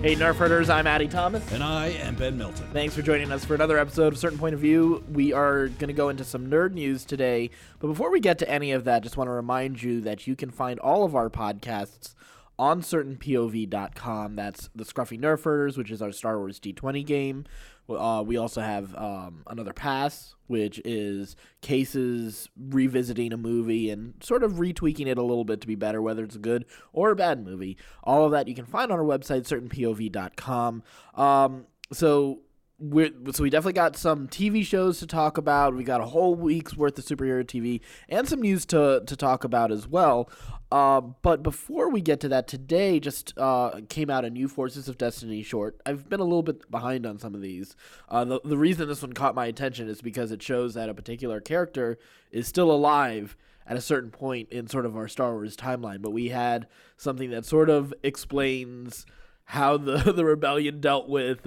Hey, Nerf Herders, I'm Addy Thomas. And I am Ben Milton. Thanks for joining us for another episode of Certain Point of View. We are going to go into some nerd news today. But before we get to any of that, just want to remind you that you can find all of our podcasts on certainpov.com. That's the Scruffy Nerf Herders, which is our Star Wars D20 game. We also have Another Pass, which is cases revisiting a movie and sort of retweaking it a little bit to be better, whether it's a good or a bad movie. All of that you can find on our website, certainpov.com. So we definitely got some TV shows to talk about. We got a whole week's worth of superhero TV and some news to talk about as well. But before we get to that, today just came out a new Forces of Destiny short. I've been a little bit behind on some of these. The reason this one caught my attention is because it shows that a particular character is still alive at a certain point in sort of our Star Wars timeline. But we had something that sort of explains how the rebellion dealt with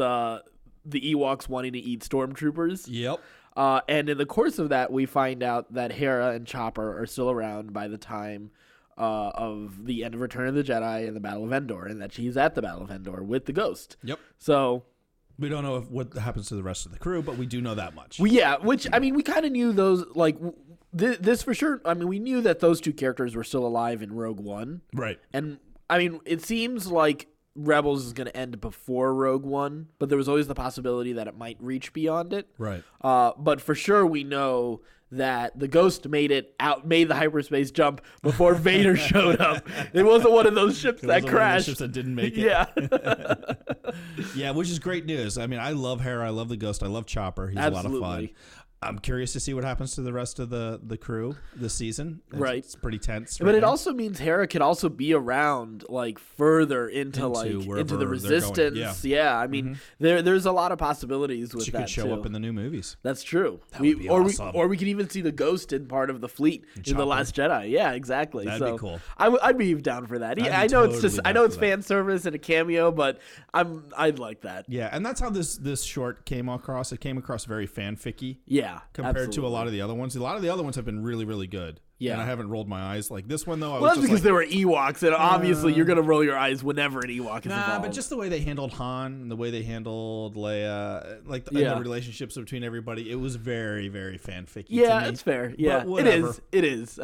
the Ewoks wanting to eat Stormtroopers. Yep. And in the course of that, we find out that Hera and Chopper are still around by the time of the end of Return of the Jedi and the Battle of Endor, and that she's at the Battle of Endor with the Ghost. Yep. So we don't know what happens to the rest of the crew, but we do know that much. we kind of knew those, like, this for sure. I mean, we knew that those two characters were still alive in Rogue One. Right. And, I mean, it seems like Rebels is going to end before Rogue One, but there was always the possibility that it might reach beyond it. Right. But for sure we know that the Ghost made the hyperspace jump before Vader showed up. It wasn't one of those ships that crashed. Ships that didn't make it. Yeah. Yeah, which is great news. I mean, I love Hera. I love the Ghost. I love Chopper. He's Absolutely. a lot of fun. I'm curious to see what happens to the rest of the crew this season. It's pretty tense. But it also means Hera could also be around, like, further into the Resistance. Yeah. I mean, there's a lot of possibilities with that. She could show up in the new movies. That's true. That would be awesome. Or we could even see the Ghost in part of the fleet in The Last Jedi. Yeah, exactly. That'd be cool. I'd be down for that. I know it's fan service and a cameo, but I'd like that. Yeah, and that's how this short came across. It came across very fanficky. Yeah. Compared to a lot of the other ones. A lot of the other ones have been really, really good. Yeah. And I haven't rolled my eyes. Like this one, though, that's because there were Ewoks, and obviously you're going to roll your eyes whenever an Ewok is involved. But just the way they handled Han, and the way they handled Leia, and the relationships between everybody, it was very, very fanficky to me. Yeah, it's fair. Yeah, it is.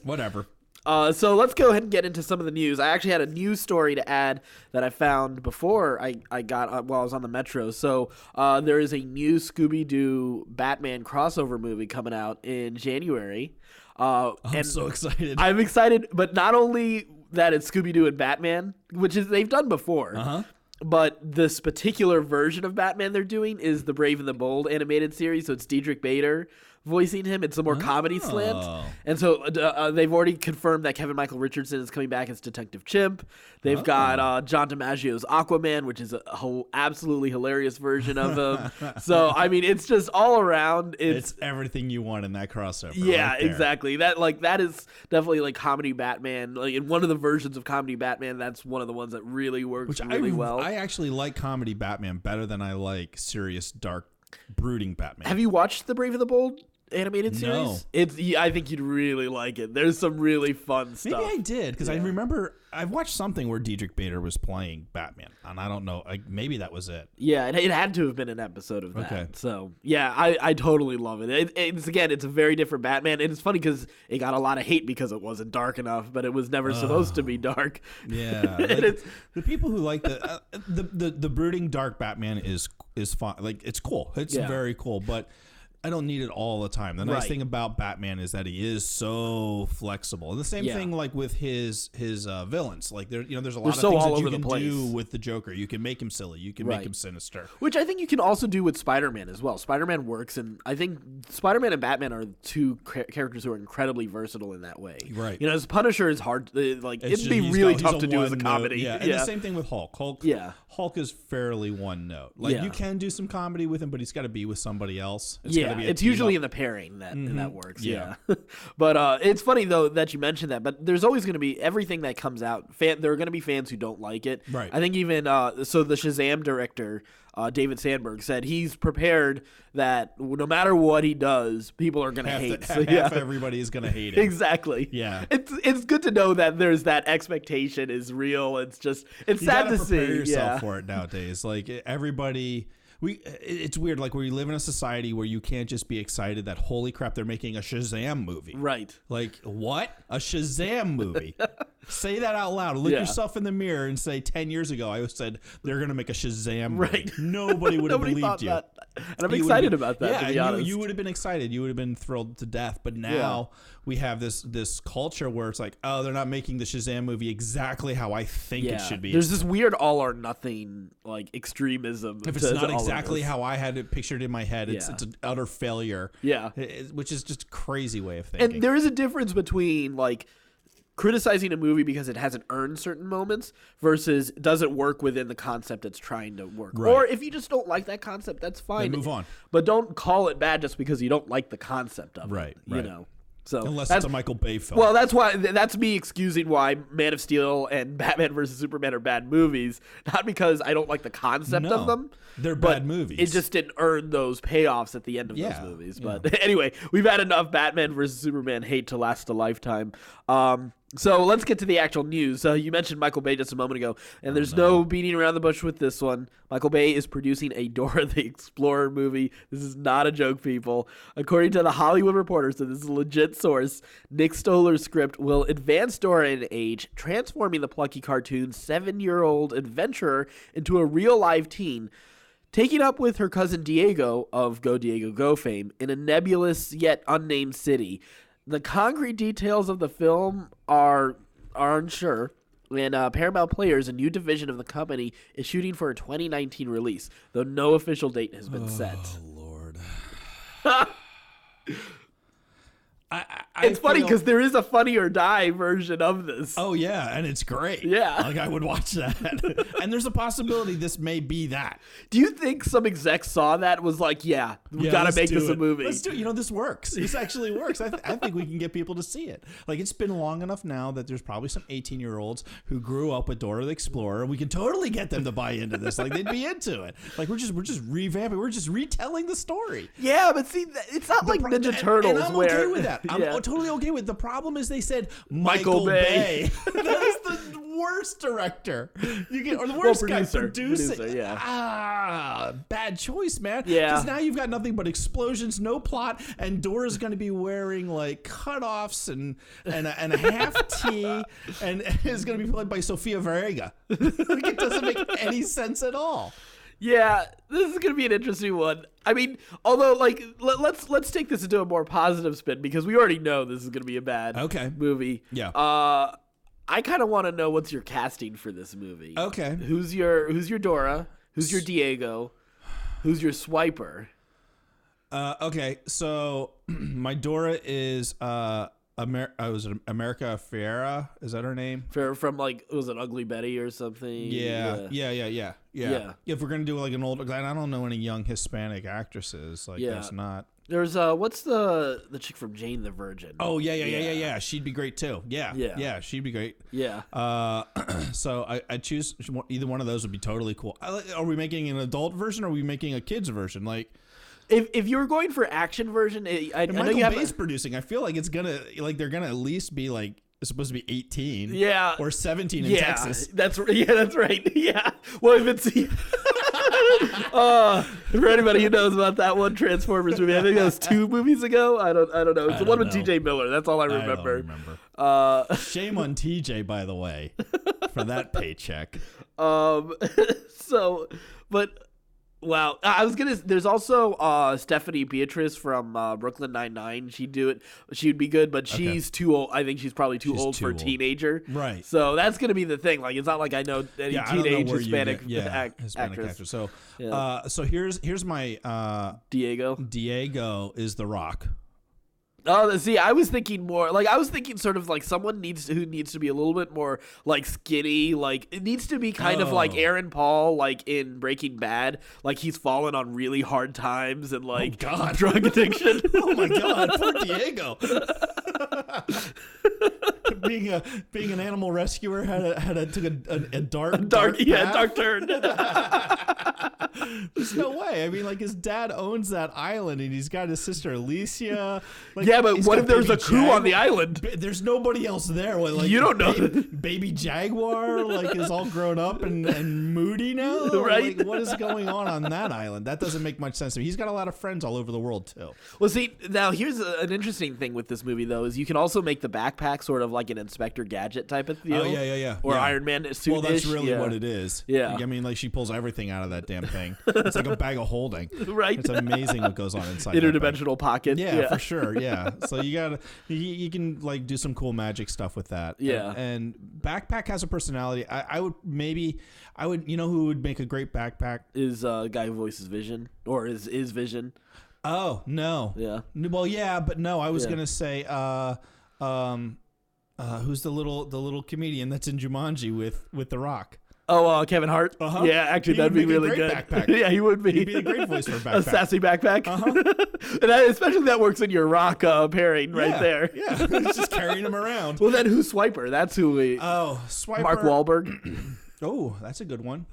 Whatever. So let's go ahead and get into some of the news. I actually had a news story to add that I found before I got while I was on the Metro. So there is a new Scooby-Doo Batman crossover movie coming out in January. I'm so excited. I'm excited, but not only that it's Scooby-Doo and Batman, which is they've done before. Uh-huh. But this particular version of Batman they're doing is the Brave and the Bold animated series. So it's Diedrich Bader voicing him. It's a more comedy slant. And so they've already confirmed that Kevin Michael Richardson is coming back as Detective Chimp. They've got John DiMaggio's Aquaman, which is a whole absolutely hilarious version of him. So, I mean, it's just all around. It's everything you want in that crossover. Yeah, right there. Exactly. That is definitely like comedy Batman. Like in one of the versions of comedy Batman, that's one of the ones that really works really well. I actually like comedy Batman better than I like serious, dark, brooding Batman. Have you watched the Brave and the Bold animated series? No. I think you'd really like it. There's some really fun stuff. Maybe I did, because I remember I watched something where Diedrich Bader was playing Batman, and I don't know, maybe that was it. Yeah, it had to have been an episode of that. Okay. So, yeah, I totally love it. It's a very different Batman, and it's funny because it got a lot of hate because it wasn't dark enough, but it was never supposed to be dark. Yeah. Like, the people who like the brooding dark Batman is fun. Like, it's cool. It's very cool, but I don't need it all the time. The nice thing about Batman is that he is so flexible. And the same thing like with his villains. Like there's a lot of things that you can do with the Joker. You can make him silly. You can make him sinister. Which I think you can also do with Spider-Man as well. Spider-Man works, and I think Spider-Man and Batman are two characters who are incredibly versatile in that way. Right. You know, as Punisher is hard. It'd be really tough to do as a comedy. And the same thing with Hulk. Hulk is fairly one note. Like you can do some comedy with him, but he's got to be with somebody else. It's got to be. It's usually in the pairing that works. Yeah. But it's funny though that you mentioned that. But there's always going to be everything that comes out. There are going to be fans who don't like it. Right. I think even so the Shazam director. David Sandberg said he's prepared that no matter what he does, people are going to hate. Half everybody is going to hate it. Exactly. Yeah. It's good to know that there's that expectation is real. It's sad to see. You prepare yourself for it nowadays. Like everybody. It's weird. Like we live in a society where you can't just be excited that holy crap they're making a Shazam movie. Right. Like what? A Shazam movie? Say that out loud. Look yourself in the mirror and say 10 years ago I said they're going to make a Shazam movie. Right. Nobody would have believed you. That. And I'm excited about that. Yeah, to be honest. You would have been excited. You would have been thrilled to death. But now we have this culture where it's like, oh, they're not making the Shazam movie exactly how I think it should be. There's this weird all or nothing like extremism. If it's not exactly how I had it pictured in my head, it's an utter failure. Yeah, which is just a crazy way of thinking. And there is a difference between like criticizing a movie because it hasn't earned certain moments versus does it work within the concept it's trying to work. Right. Or if you just don't like that concept, that's fine. Then move on. But don't call it bad just because you don't like the concept of it. You know. So unless it's a Michael Bay film. Well, that's me excusing why Man of Steel and Batman vs Superman are bad movies, not because I don't like the concept of them. They're bad movies. It just didn't earn those payoffs at the end of those movies. But anyway, we've had enough Batman vs Superman hate to last a lifetime. So let's get to the actual news. You mentioned Michael Bay just a moment ago, and there's no beating around the bush with this one. Michael Bay is producing a Dora the Explorer movie. This is not a joke, people. According to the Hollywood Reporter, so this is a legit source, Nick Stoller's script will advance Dora in age, transforming the plucky cartoon's 7-year-old adventurer into a real-live teen, taking up with her cousin Diego of Go Diego Go fame in a nebulous yet unnamed city. The concrete details of the film are unsure, and Paramount Players, a new division of the company, is shooting for a 2019 release, though no official date has been set. Oh, Lord. It's funny because there is a Funny or Die version of this. Oh, yeah, and it's great. Yeah. Like, I would watch that. And there's a possibility this may be that. Do you think some exec saw that and was like, we got to make this a movie? Let's do it. You know, this works. This actually works. I think we can get people to see it. Like, it's been long enough now that there's probably some 18-year-olds who grew up with Dora the Explorer. We can totally get them to buy into this. Like, they'd be into it. Like, we're just revamping. We're just retelling the story. Yeah, but see, it's not like Ninja Turtles and I'm okay with that. I'm totally okay with. The problem is they said Michael Bay. That is the worst director you get, or the worst guy producing. Bad choice, man. Yeah, because now you've got nothing but explosions, no plot, and Dora's going to be wearing like cutoffs and a half tee, and is going to be played by Sofia Vergara. Like, it doesn't make any sense at all. Yeah, this is going to be an interesting one. I mean, although, like, let's take this into a more positive spin because we already know this is going to be a bad movie. Yeah. I kind of want to know what's your casting for this movie. Okay. Who's your Dora? Who's your Diego? Who's your Swiper? Okay, so my Dora is was it America Ferrera? Is that her name? From like, was it Ugly Betty or something? Yeah. If we're gonna do like an old, I don't know any young Hispanic actresses. Like, there's not. There's what's the chick from Jane the Virgin? Oh yeah. She'd be great too. Yeah, she'd be great. Yeah. So I choose either one of those would be totally cool. Are we making an adult version or are we making a kids version? Like, if you were going for action version, I know you have Bay's producing. I feel like it's gonna they're gonna at least be like. It's supposed to be 18, or 17 in Texas. That's right. Yeah. Well, if it's for anybody who knows about that one Transformers movie, I think that was 2 movies ago. I don't know. It's the one with TJ Miller. That's all I remember. Shame on TJ, by the way, for that paycheck. Wow, there's also Stephanie Beatrice from Brooklyn Nine-Nine. She'd do it. She'd be good, but she's too old. I think she's probably too old for a teenager. Right. So that's gonna be the thing. Like, it's not like I know any teenage Hispanic actress. So, so here's my Diego. Diego is The Rock. Oh, see, I was thinking more like sort of like someone who needs to be a little bit more like skinny, like it needs to be kind of like Aaron Paul, like in Breaking Bad, like he's fallen on really hard times and like drug addiction. Oh my God, poor Diego. being an animal rescuer took a dark turn. There's no way. I mean, like his dad owns that island, and he's got his sister Alicia. Like, yeah, but what if there's a coup on the island? There's nobody else there. Like, you don't know. Baby Jaguar like is all grown up and moody now. Right? Like, what is going on that island? That doesn't make much sense to me. He's got a lot of friends all over the world too. Well, see, now here's an interesting thing with this movie though: is you can also make the backpack sort of like an Inspector Gadget type of deal. Oh yeah. Or Iron Man suit. Well, that's really what it is. Yeah. I mean, like she pulls everything out of that damn thing. It's like a bag of holding. Right. It's amazing what goes on inside. Interdimensional pocket. Yeah, for sure. Yeah. So you can like do some cool magic stuff with that. Yeah. And backpack has a personality. I would you know who would make a great backpack? Is a guy who voices Vision or is Vision. Oh, no. Yeah. Well, yeah, but no, I was gonna say who's the little comedian that's in Jumanji with The Rock? Oh, Kevin Hart? Uh-huh. Yeah, actually, that'd be really good. Backpack. Yeah, he would be. He'd be a great voice for a backpack. A sassy backpack. Uh-huh. And especially that works in your Rock pairing right there. Yeah, it's just carrying him around. Well, then who's Swiper? That's who we... Oh, Swiper. Mark Wahlberg. Oh, that's a good one.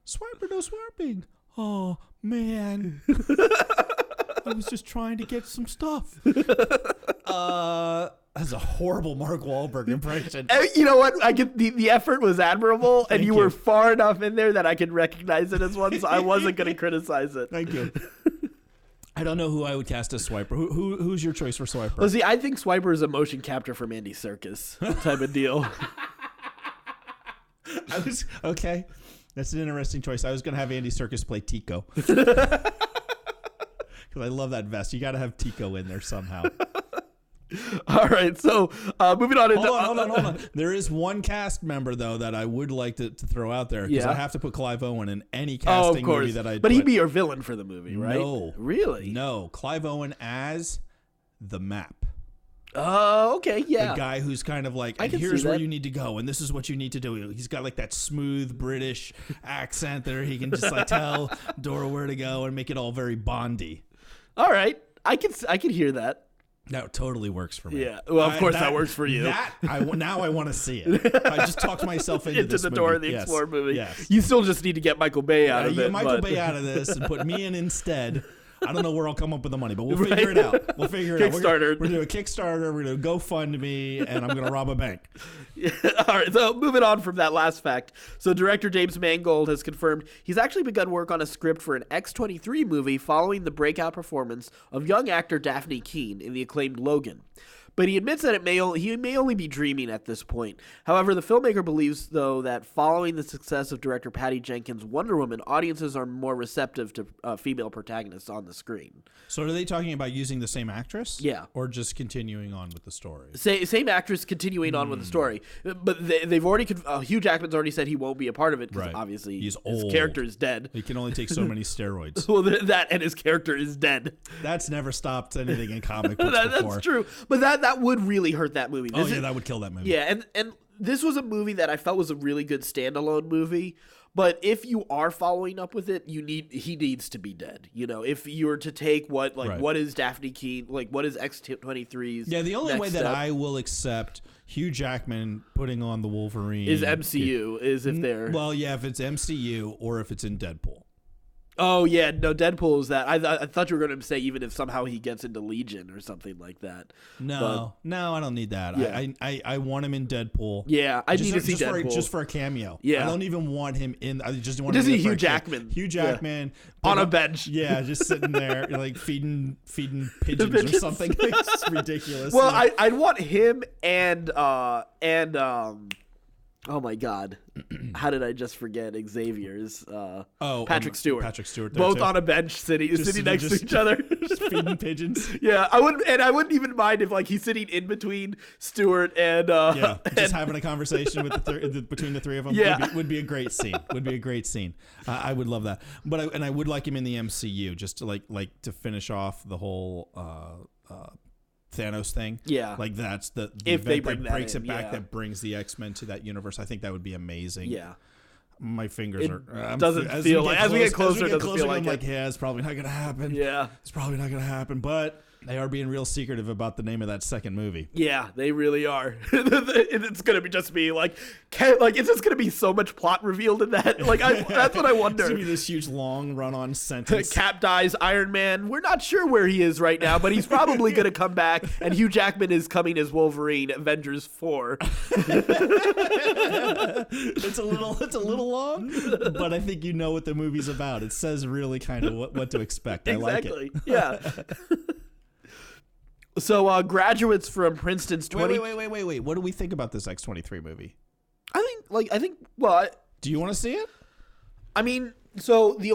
Swiper, no swiping. Oh, man. I was just trying to get some stuff. That's a horrible Mark Wahlberg impression. You know what? I get the effort was admirable, and you were far enough in there that I could recognize it as one, so I wasn't going to criticize it. Thank you. I don't know who I would cast as Swiper. Who's your choice for Swiper? Well, see, I think Swiper is a motion capture from Andy Serkis type of deal. Okay. That's an interesting choice. I was going to have Andy Serkis play Tico. Because I love that vest. You got to have Tico in there somehow. All right, so moving on. Hold on. There is one cast member, though, that I would like to throw out there. Because I have to put Clive Owen in any casting movie that I do. But he'd be your villain for the movie, right? No. Really? No. Clive Owen as the Map. Oh, okay, yeah. The guy who's kind of like, here's where you need to go, and this is what you need to do. He's got like that smooth British accent there. He can just like tell Dora where to go and make it all very Bondy. All right, I can hear that. That totally works for me. Yeah, well, of course that works for you. Now I want to see it. I just talked myself into this the movie. Dora the Explorer movie. Yes. You still just need to get Michael Bay out of it. Michael Bay out of this and put me in instead. I don't know where I'll come up with the money, but we'll figure it out. We'll figure it out. Kickstarter. We're doing a Kickstarter. We're doing a GoFundMe, and I'm going to rob a bank. Yeah. All right, so moving on from that last fact. So director James Mangold has confirmed he's actually begun work on a script for an X-23 movie following the breakout performance of young actor Daphne Keane in the acclaimed Logan. But he admits that he may only be dreaming at this point. However, the filmmaker believes, though, that following the success of director Patty Jenkins' Wonder Woman, audiences are more receptive to female protagonists on the screen. So are they talking about using the same actress? Yeah. Or just continuing on with the story? Same actress continuing on with the story. But they've already... Hugh Jackman's already said he won't be a part of it because obviously he's his old. character is dead. He can only take so many steroids. Well, that and his character is dead. That's never stopped anything in comic books before. That's true. But that would really hurt that movie. That would kill that movie. Yeah, and this was a movie that I felt was a really good standalone movie. But if you are following up with it, he needs to be dead. You know, if you were to take what is Daphne Keane, like what is X-23's the only way step, that I will accept Hugh Jackman putting on the Wolverine is MCU, is if they're... Well, yeah, if it's MCU or if it's in Deadpool. Oh, yeah, no, Deadpool is that. I thought you were going to say even if somehow he gets into Legion or something like that. No, I don't need that. Yeah. I want him in Deadpool. Yeah, I need to see Deadpool. Just for a cameo. Yeah. I don't even want him in. I just want to see Hugh Jackman. Hugh Jackman. On a bench. Yeah, just sitting there like feeding pigeons or something. It's ridiculous. Well, I'd want him and oh my God, how did I just forget Xavier's? Patrick Stewart. Patrick Stewart. Both too. on a bench sitting next to each other, just feeding pigeons. Yeah, I wouldn't even mind if like he's sitting in between Stewart and just having a conversation with between the three of them. Yeah, would be a great scene. I would love that. But I would like him in the MCU just to like to finish off the whole Thanos thing. Yeah. Like that's the if they event bring that that breaks in, it back, yeah. that brings the X-Men to that universe. I think that would be amazing. Yeah. My fingers doesn't feel like as we get closer, it doesn't feel like I'm like, yeah, it's probably not gonna happen. Yeah. It's probably not gonna happen. But they are being real secretive about the name of that second movie. Yeah, they really are. It's gonna be just be like, it's just gonna be so much plot revealed in that. Like, that's what I wonder. It's gonna be this huge long run-on sentence. Cap dies. Iron Man. We're not sure where he is right now, but he's probably gonna come back. And Hugh Jackman is coming as Wolverine. Avengers 4. It's a little long, but I think you know what the movie's about. It says really kind of what to expect. Exactly. I like it. Yeah. So, graduates from Princeton's 20. Wait. What do we think about this X-23 movie? Well, Do you want to see it? I mean, so there's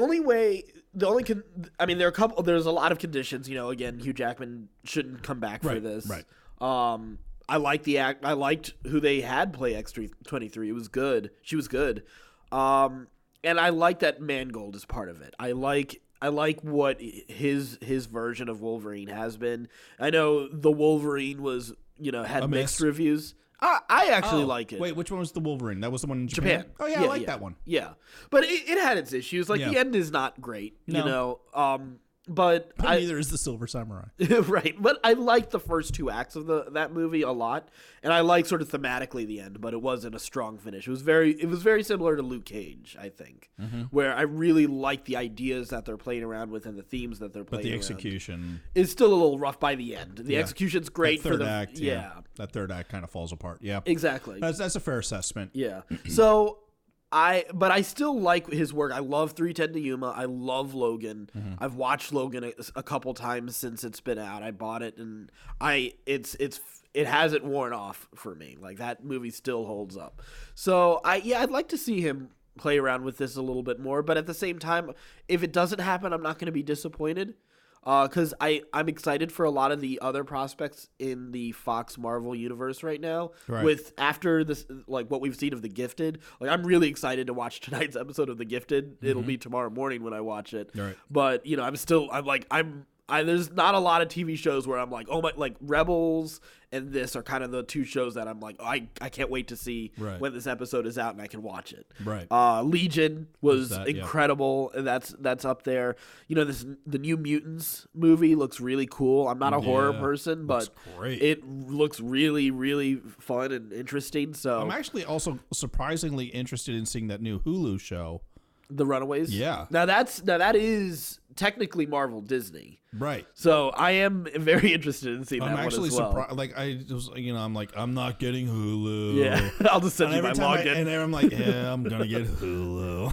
a lot of conditions, again, Hugh Jackman shouldn't come back for this. Right. I liked the act. I liked who they had play X-23. It was good. She was good. And I like that Mangold is part of it. I like what his version of Wolverine has been. I know the Wolverine was, had mixed reviews. I actually like it. Wait, which one was the Wolverine? That was the one in Japan? Oh, yeah, I like that one. Yeah. But it had its issues. Like, the end is not great, But neither is the Silver Samurai. Right. But I liked the first two acts of that movie a lot. And I like sort of thematically the end, but it wasn't a strong finish. It was very similar to Luke Cage, I think, where I really like the ideas that they're playing around with and the themes that they're playing But the execution is still a little rough by the end. The execution's great for the act. Yeah. That third act kind of falls apart. Yeah. Exactly. That's a fair assessment. Yeah. So but I still like his work. I love 310 to Yuma. I love Logan. I've watched Logan a couple times since it's been out. I bought it and it hasn't worn off for me. Like, that movie still holds up. So I'd like to see him play around with this a little bit more, but at the same time, if it doesn't happen, I'm not going to be disappointed. Because I'm excited for a lot of the other prospects in the Fox Marvel universe right now. Right. With after this, like what we've seen of The Gifted, like I'm really excited to watch tonight's episode of The Gifted. It'll be tomorrow morning when I watch it. Right. But there's not a lot of TV shows where I'm like, oh my, like Rebels and this are kind of the two shows that I'm like, oh, I can't wait to see when this episode is out and I can watch it. Right. Legion was incredible. And that's up there. The New Mutants movie looks really cool. I'm not a horror person, but it looks really, really fun and interesting. So I'm actually also surprisingly interested in seeing that new Hulu show, The Runaways. Yeah. Now that is technically Marvel Disney. Right. So I am very interested in seeing that one as well. I'm actually surprised. Like, I'm like, I'm not getting Hulu. Yeah. I'll just send you my login. And I'm like, yeah, I'm going to get Hulu.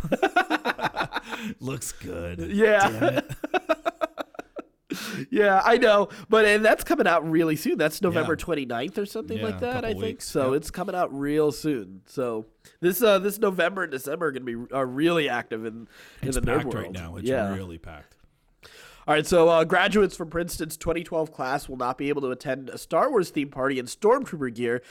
Looks good. Yeah. Damn it. Yeah, I know. And that's coming out really soon. That's November 29th or something like that, I think. Weeks. So it's coming out real soon. So this November and December are going to be really active in the nerd world right now. It's really packed. All right, so graduates from Princeton's 2012 class will not be able to attend a Star Wars themed party in Stormtrooper gear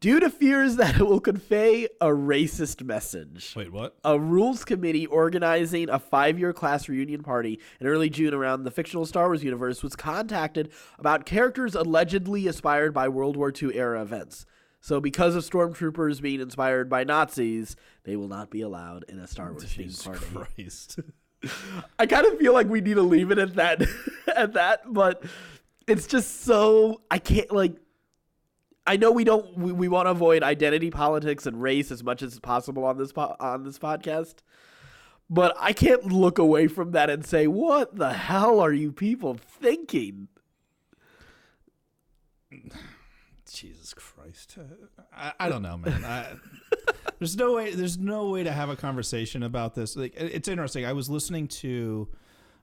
due to fears that it will convey a racist message. Wait, what? A rules committee organizing a 5-year class reunion party in early June around the fictional Star Wars universe was contacted about characters allegedly inspired by World War II era events. So because of Stormtroopers being inspired by Nazis, they will not be allowed in a Star Wars themed party. Christ. I kind of feel like we need to leave it at that, but it's just so I can't I know we want to avoid identity politics and race as much as possible on this podcast, but I can't look away from that and say, what the hell are you people thinking? Jesus Christ. I don't know, man. There's no way to have a conversation about this. Like, it's interesting. I was listening to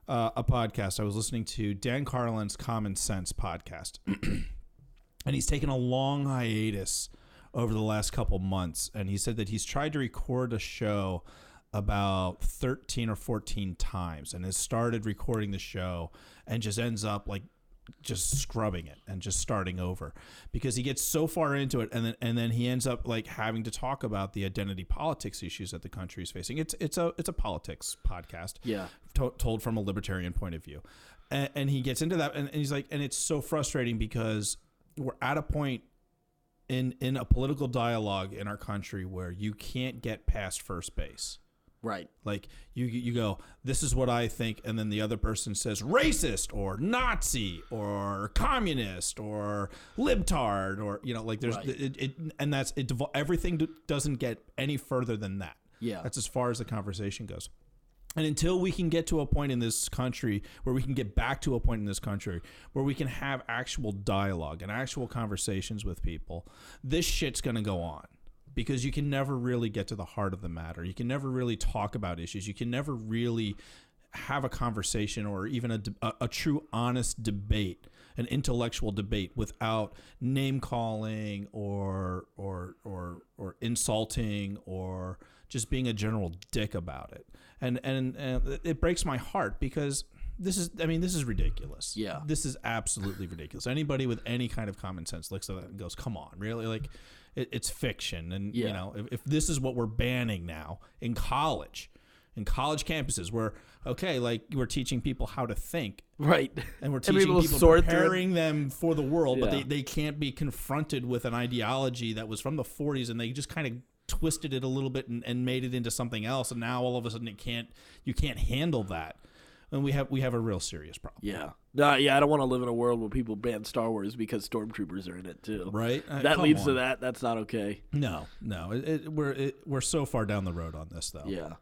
a podcast. I was listening to Dan Carlin's Common Sense podcast. And he's taken a long hiatus over the last couple months. And he said that he's tried to record a show about 13 or 14 times and has started recording the show and just ends up like just scrubbing it and just starting over because he gets so far into it and then he ends up like having to talk about the identity politics issues that the country is facing. It's a politics podcast, told from a libertarian point of view. And he gets into that, and he's like, and it's so frustrating because we're at a point in a political dialogue in our country where you can't get past first base. Right. Like you go, this is what I think, and then the other person says racist or Nazi or communist or libtard or like there's everything doesn't get any further than that. Yeah. That's as far as the conversation goes. And until we can get to a point in this country where we can get back to a point in this country where we can have actual dialogue and actual conversations with people, this shit's going to go on. Because you can never really get to the heart of the matter. You can never really talk about issues. You can never really have a conversation or even a true honest debate, an intellectual debate without name calling or insulting or just being a general dick about it. And it breaks my heart because this is ridiculous. Yeah. This is absolutely ridiculous. Anybody with any kind of common sense looks at that and goes, come on, really? Like, it's fiction. And, if this is what we're banning now in college campuses where, okay, like we're teaching people how to think. Right. And we're teaching people, preparing them for the world, but they can't be confronted with an ideology that was from the 40s and they just kind of twisted it a little bit and made it into something else. And now all of a sudden you can't handle that. And we have a real serious problem. Yeah. I don't want to live in a world where people ban Star Wars because Stormtroopers are in it too. Right. That leads to that. That's not okay. No. We're so far down the road on this though. Yeah.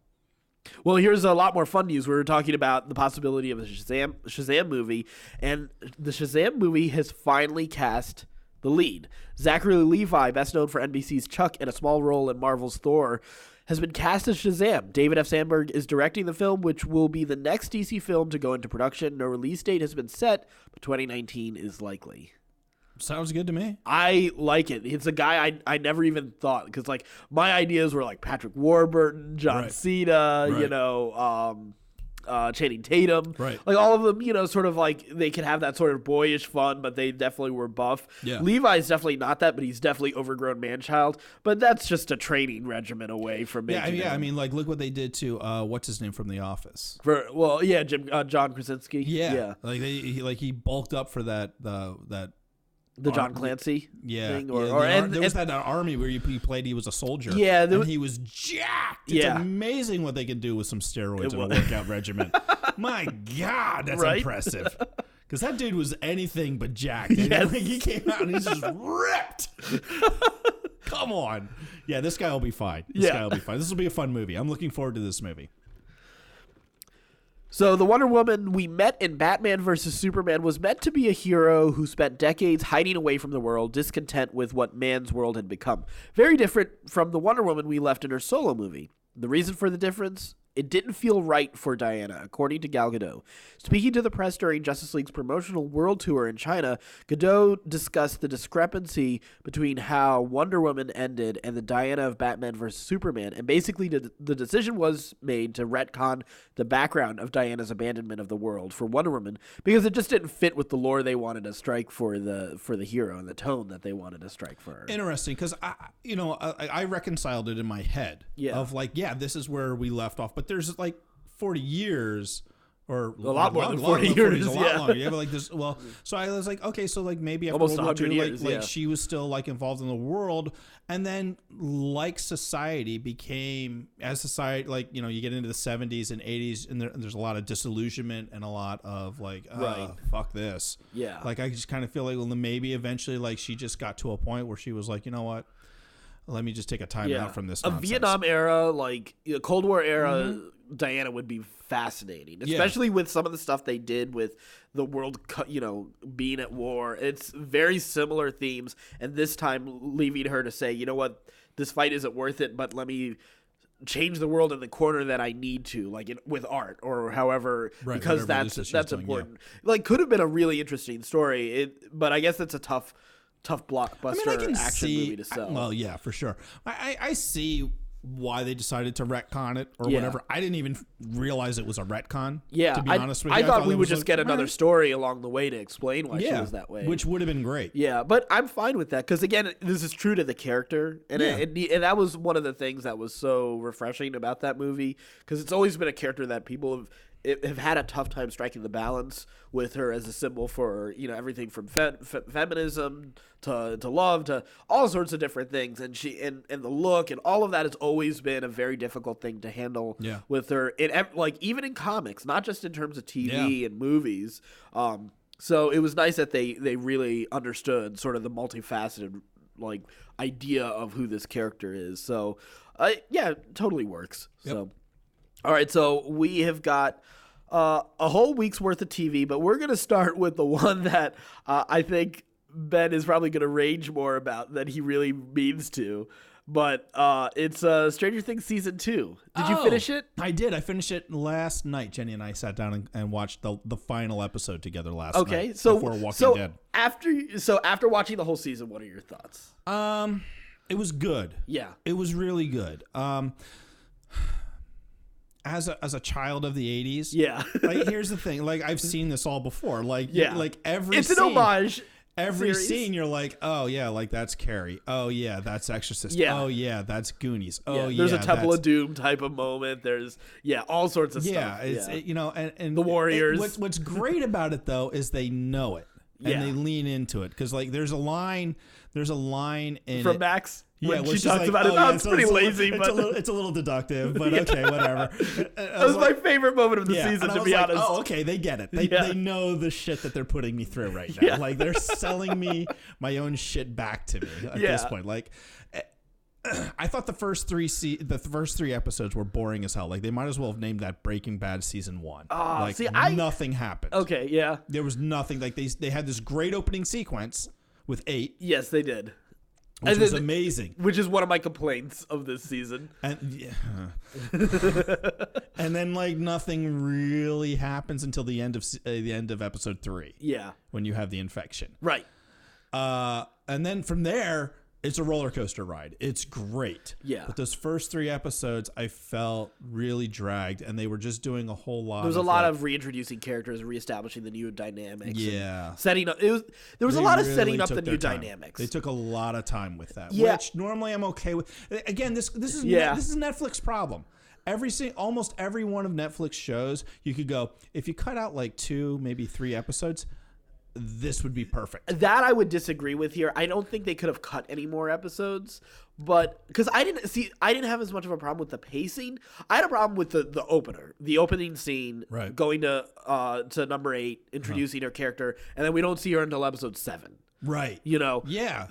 Well, here's a lot more fun news. We were talking about the possibility of a Shazam movie, and the Shazam movie has finally cast the lead. Zachary Levi, best known for NBC's Chuck and a small role in Marvel's Thor, has been cast as Shazam. David F. Sandberg is directing the film, which will be the next DC film to go into production. No release date has been set, but 2019 is likely. Sounds good to me. I like it. It's a guy I never even thought, because like my ideas were like Patrick Warburton, John Cena, Channing Tatum, like all of them, sort of like they can have that sort of boyish fun, but they definitely were buff. Yeah. Levi's definitely not that, but he's definitely overgrown man-child. But that's just a training regimen away from making him. I mean, like look what they did to what's his name from The Office. John Krasinski. Yeah. Like he bulked up for that the John Clancy thing. There was that army where he played, he was a soldier. Yeah. And he was jacked. It's amazing what they can do with some steroids in a workout regimen. My God, that's impressive. Because that dude was anything but jacked. Yes. He came out and he's just ripped. Come on. Yeah, this guy will be fine. This will be a fun movie. I'm looking forward to this movie. So the Wonder Woman we met in Batman vs. Superman was meant to be a hero who spent decades hiding away from the world, discontent with what man's world had become. Very different from the Wonder Woman we left in her solo movie. The reason for the difference? It didn't feel right for Diana, according to Gal Gadot. Speaking to the press during Justice League's promotional world tour in China, Gadot discussed the discrepancy between how Wonder Woman ended and the Diana of Batman vs. Superman, and basically the decision was made to retcon the background of Diana's abandonment of the world for Wonder Woman because it just didn't fit with the lore they wanted to strike for the hero and the tone that they wanted to strike for her. Interesting, because I reconciled it in my head of like, this is where we left off. But there's like 40 years or a lot more than 40 years. A lot longer. Yeah, but like this. Well, so I was like, okay, so like maybe after almost World War II, years, like she was still like involved in the world, and then like society became like you get into the 70s and 80s, and there's a lot of disillusionment and a lot of like, fuck this. Yeah. Like I just kind of feel like maybe eventually like she just got to a point where she was like, you know what? Let me just take a time out from this nonsense. A Vietnam era, like Cold War era, Diana would be fascinating, especially with some of the stuff they did with the world, being at war. It's very similar themes, and this time leaving her to say, you know what, this fight isn't worth it, but let me change the world in the corner that I need to, like with art or however, because that's important. Like, could have been a really interesting story, but I guess that's a tough blockbuster action movie to sell. Well, yeah, for sure. I see why they decided to retcon it or whatever. I didn't even realize it was a retcon. Yeah, to be honest with you, I thought we would just get another story along the way to explain why she was that way, which would have been great. Yeah, but I'm fine with that because again, this is true to the character, and and that was one of the things that was so refreshing about that movie because it's always been a character that people have have had a tough time striking the balance with her as a symbol for, you know, everything from feminism to love to all sorts of different things, and the look and all of that has always been a very difficult thing to handle with her, like even in comics, not just in terms of TV and movies. So it was nice that they really understood sort of the multifaceted like idea of who this character is. So totally works. So all right, so we have got a whole week's worth of TV, but we're going to start with the one that I think Ben is probably going to rage more about than he really means to. But it's Stranger Things Season 2. Did you finish it? I did. I finished it last night. Jenny and I sat down and watched the final episode together last night before Walking Dead. After watching the whole season, what are your thoughts? It was good. Yeah. It was really good. As a child of the 80s. Yeah. Like, here's the thing. Like, I've seen this all before. Like, like every it's scene, an homage. Every series. scene, you're like, oh, yeah, like, that's Carrie. Oh, yeah, that's Exorcist. Yeah. Oh, yeah, that's Goonies. Oh, yeah, there's a Temple of Doom type of moment. There's, all sorts of stuff. Yeah, it's, you know, and the Warriors. What's great about it, though, is they know it. And they lean into it. Because, like, there's a line in From it. Max? Yeah, she talks about it. It's pretty lazy, but it's a little deductive, but okay, whatever. That was my favorite moment of the season, to be honest. Oh, okay, they get it. They know the shit that they're putting me through right now. Like, they're selling me my own shit back to me at this point. Like, I thought the first three episodes were boring as hell. Like, they might as well have named that Breaking Bad Season 1. Nothing happened. Okay, yeah. There was nothing. Like, they had this great opening sequence with 8. Yes, they did. Which was amazing. Which is one of my complaints of this season. And and then like nothing really happens until the end of episode 3. Yeah. When you have the infection. Right. And then from there, it's a roller coaster ride. It's great. Yeah. But those first 3 episodes, I felt really dragged, and they were just doing a whole lot. There was a lot of reintroducing characters, reestablishing the new dynamics. Yeah. Setting up. There was a lot of setting up the new dynamics. They took a lot of time with that, Yeah. which normally I'm okay with. Again, this is Netflix problem. Almost every one of Netflix shows, you could go, if you cut out like 2, maybe 3 episodes, this would be perfect. That I would disagree with here. I don't think they could have cut any more episodes, but because I didn't have as much of a problem with the pacing. I had a problem with the opener, the opening scene, right. Going to number 8, introducing her character, and then we don't see her until episode 7. Right. You know. Yeah.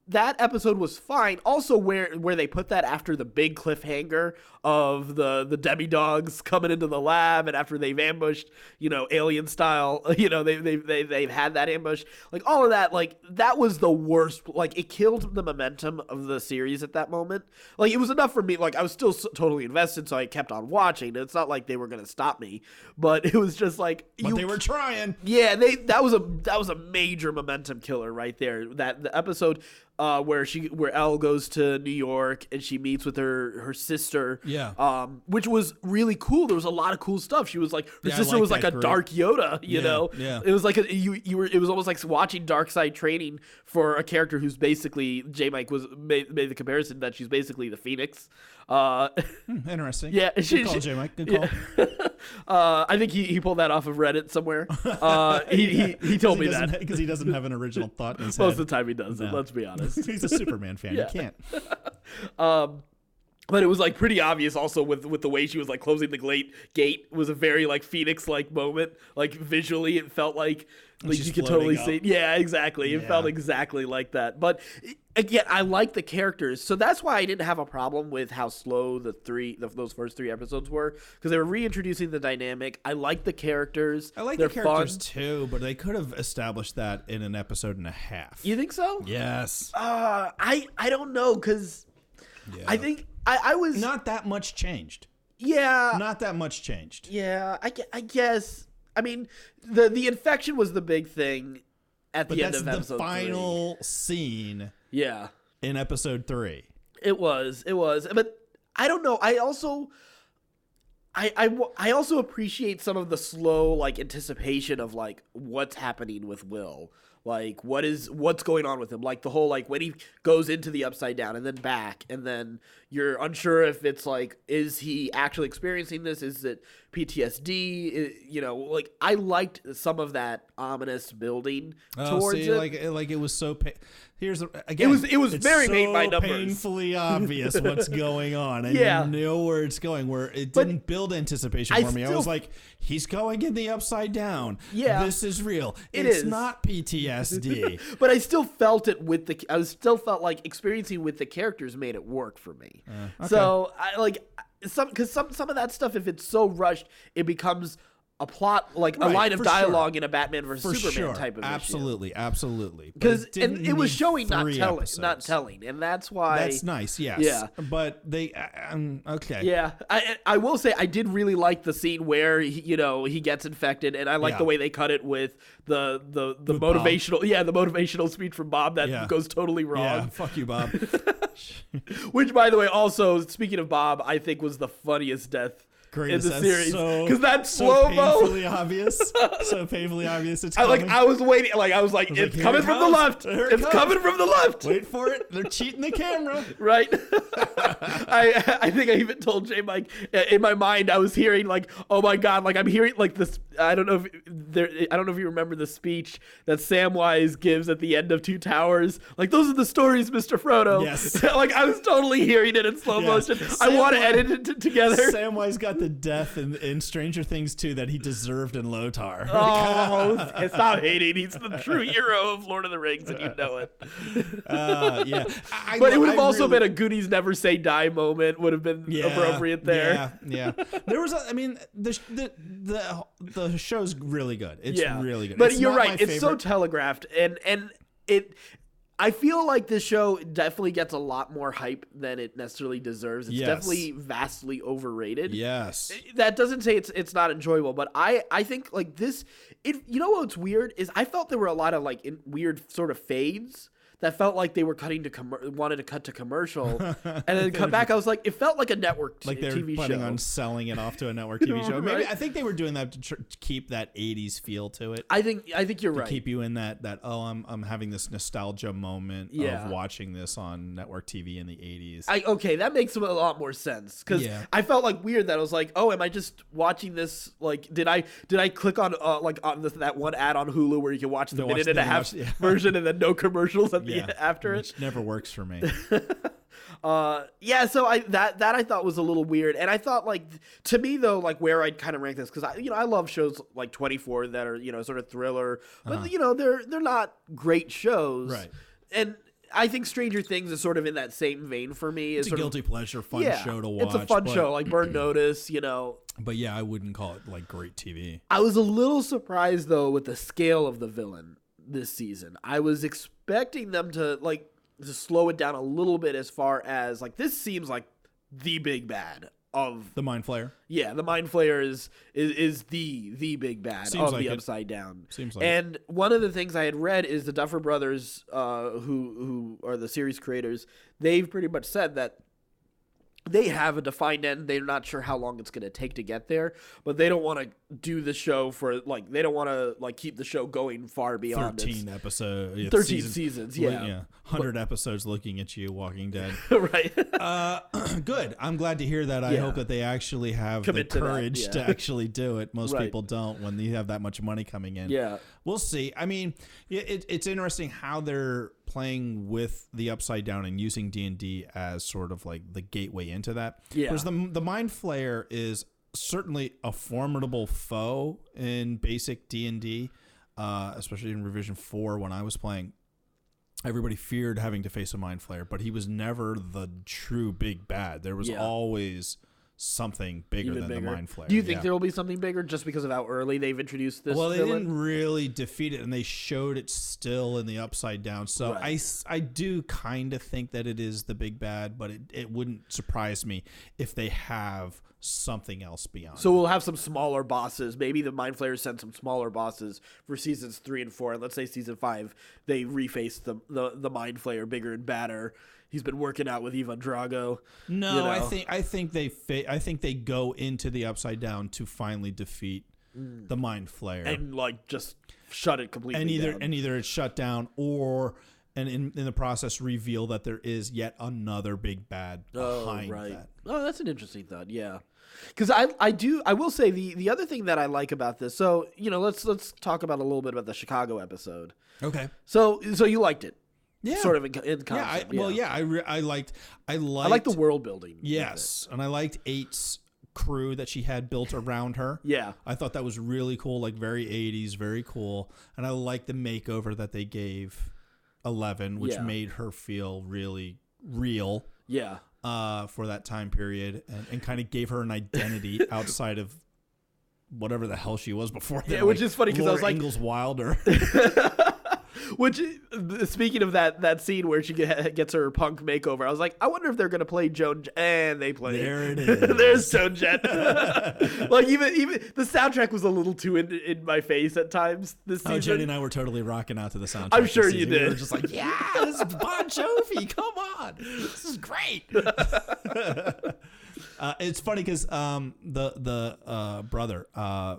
That episode was fine. Also, where they put that after the big cliffhanger of the demi-dogs coming into the lab, and after they've ambushed, you know, alien style, you know, they've had that ambush, like all of that, like that was the worst. Like it killed the momentum of the series at that moment. Like it was enough for me. Like I was still totally invested, so I kept on watching. It's not like they were gonna stop me, but it was just like they were trying. Yeah, that was a major momentum killer right there. That the episode. Where Elle goes to New York and she meets with her sister. Yeah. Which was really cool. There was a lot of cool stuff. She was like her sister was like a group. dark Yoda, you know. Yeah. It was like it was almost like watching Dark Side training for a character who's basically J-Mike made the comparison that she's basically the Phoenix. Interesting. Yeah. Good call, J-Mike. Good call. Yeah. I think he pulled that off of Reddit somewhere. He told me that because he doesn't have an original thought in his most head. of the time he doesn't. Let's be honest. He's a Superman fan. Yeah. You can't. But it was like pretty obvious also with the way she was like closing the gate was a very like Phoenix like moment. Like visually it felt like you could totally see. Yeah, exactly. It felt exactly like that. But again, I like the characters. So that's why I didn't have a problem with how slow those first 3 episodes were, because they were reintroducing the dynamic. I like the characters. I like the characters too, but they could have established that in an episode and a half. You think so? Yes. I don't know, because I think I was not that much changed. Yeah. Not that much changed. Yeah, I guess. I mean, the infection was the big thing at the end of episode 3. But that's the final scene. Yeah. In episode 3. It was. But I don't know. I also appreciate some of the slow like anticipation of like what's happening with Will. Like, what's going on with him? Like, the whole, like, when he goes into the Upside Down and then back, and then you're unsure if it's, like, is he actually experiencing this? Is it PTSD? You know, like, I liked some of that ominous building towards it. Like it was so... Here's again. It was very made by numbers. Painfully obvious what's going on, and you know where it's going. Where it didn't build anticipation for me. I was like, he's going in the Upside Down. Yeah, this is real. It's not PTSD. But I still felt it with the. I still felt like experiencing with the characters made it work for me. Okay. So I like some of that stuff. If it's so rushed, it becomes a plot, like a line of dialogue in a Batman versus Superman type of absolutely, issue. Absolutely. Because it was showing not telling, and that's why that's nice. Yes. Yeah. But they okay. Yeah. I will say I did really like the scene where he gets infected, and I like the way they cut it with the motivational the motivational speech from Bob that goes totally wrong. Yeah. Fuck you, Bob. Which, by the way, also speaking of Bob, I think was the funniest death in the series, because that's slow-mo. Painfully obvious. So painfully obvious. It's coming. I was waiting. I was like, it's coming from the left. It's coming from the left. Wait for it. They're cheating the camera. Right. I think I even told Jay, Mike, in my mind, I was hearing like, oh my God, like I'm hearing like this. I don't know if you remember the speech that Samwise gives at the end of Two Towers. Like, those are the stories, Mr. Frodo. Yes. Like, I was totally hearing it in slow motion. I want to edit it together. Samwise got the death in Stranger Things 2 that he deserved in Lothar. Oh, stop hating. He's the true hero of Lord of the Rings, and you know it. Yeah. But it would have also been a Goonies Never Say Die moment. Would have been appropriate there. Yeah. There was, the show's really good. It's really good. But you're right. It's so telegraphed, and it. I feel like this show definitely gets a lot more hype than it necessarily deserves. It's definitely vastly overrated. Yes. That doesn't say it's not enjoyable, but I think like this, you know what's weird is I felt there were a lot of like weird sort of fades that felt like they were wanted to cut to commercial and then come back. I was like, it felt like a network like they're TV planning show. On selling it off to a network TV show. Maybe I think they were doing that to keep that 80s feel to it. I think you're right. Keep you in that I'm having this nostalgia moment of watching this on network TV in the 80s. Okay, that makes a lot more sense because I felt like weird that I was like, oh, am I just watching this? Like, did I click on that one ad on Hulu where you can watch the minute and a half version and then no commercials after it? Which never works for me. So I thought was a little weird, and I thought like to me though, like where I'd kind of rank this, because I love shows like 24 that are sort of thriller, but they're not great shows, right? And I think Stranger Things is sort of in that same vein for me. It's a guilty pleasure, fun show to watch. It's a fun show, like Burn Notice, But yeah, I wouldn't call it like great TV. I was a little surprised though with the scale of the villain this season. I was expecting them to slow it down a little bit, as far as like this seems like the big bad of the Mind Flayer. Yeah, the Mind Flayer is the big bad of the Upside Down. Seems like. And one of the things I had read is the Duffer Brothers, who are the series creators, they've pretty much said that they have a defined end. They're not sure how long it's going to take to get there, but they don't want to do the show for they don't want to keep the show going far beyond 13 episodes. 13 seasons. Yeah. 100 episodes looking at you, Walking Dead. Right. Good. I'm glad to hear that. I hope that they actually have the courage to actually do it. Most people don't when you have that much money coming in. Yeah. We'll see. I mean, it's interesting how they're playing with the Upside Down and using D&D as sort of like the gateway into that. Yeah. Because the Mind Flayer is certainly a formidable foe in basic D&D, especially in Revision 4 when I was playing. Everybody feared having to face a Mind Flayer, but he was never the true big bad. There was always something bigger than the Mind Flayer. Do you think there will be something bigger just because of how early they've introduced this Well, they villain? didn't really defeat it, and they showed it still in the Upside Down. So I do kind of think that it is the big bad, but it wouldn't surprise me if they have something else beyond. So we'll have some smaller bosses. Maybe the Mind Flayers send some smaller bosses for seasons 3 and 4. And let's say season 5, they reface the Mind Flayer bigger and badder. He's been working out with Ivan Drago. No, I think they go into the Upside Down to finally defeat the Mind Flayer, and like just shut it completely down. And either it's shut down or. And in the process, reveal that there is yet another big bad behind that. Oh, that's an interesting thought. Yeah, because I will say the other thing that I like about this. So let's talk about a little bit about the Chicago episode. Okay. So you liked it. Yeah. Sort of in concept. I liked the world building. Yes, and I liked 8's crew that she had built around her. Yeah. I thought that was really cool, like very 80s, very cool. And I liked the makeover that they gave 11, which made her feel really real. Yeah. For that time period, and kind of gave her an identity outside of whatever the hell she was before. Yeah, which is funny because I was like, Ingalls Wilder. Which, speaking of that scene where she gets her punk makeover, I was like, I wonder if they're gonna play Joan. And they play. There it is. There's Joan Jett. Like even the soundtrack was a little too in my face at times this season. Jenny and I were totally rocking out to the soundtrack. I'm sure you did. We were just like, yeah, this is Bon Jovi. Come on, this is great. It's funny because the brother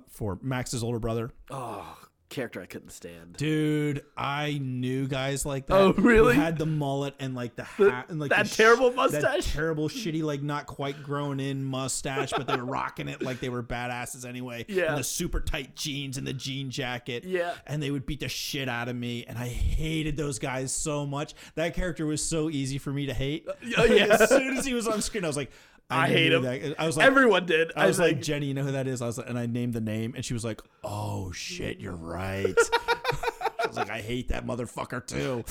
for Max's older brother. Oh. Character I couldn't stand. Dude, I knew guys like that. Oh, really? Who had the mullet and like the hat and like that terrible mustache. That terrible, shitty, like not quite grown in mustache, but they were rocking it like they were badasses anyway. Yeah. And the super tight jeans and the jean jacket. Yeah. And they would beat the shit out of me, and I hated those guys so much. That character was so easy for me to hate. Yeah. As soon as he was on screen, I was like, I hate him. I was like, everyone did. I was like, Jenny, you know who that is? I was like, and I named the name, and she was like, oh shit, you're right. I was like, I hate that motherfucker too.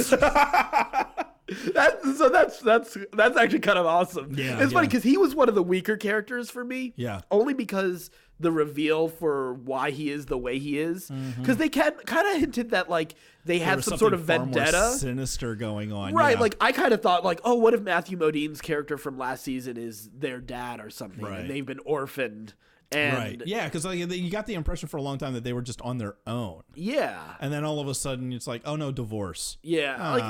That's actually kind of awesome. Yeah, it's funny because he was one of the weaker characters for me. Yeah, only because the reveal for why he is the way he is, because they kind of hinted that like they had some sort of vendetta, more sinister going on, right? Yeah. Like I kind of thought like, oh, what if Matthew Modine's character from last season is their dad or something, right. and they've been orphaned. And right. Yeah, because like, you got the impression for a long time that they were just on their own. Yeah. And then all of a sudden it's like, oh no, divorce. Yeah. Like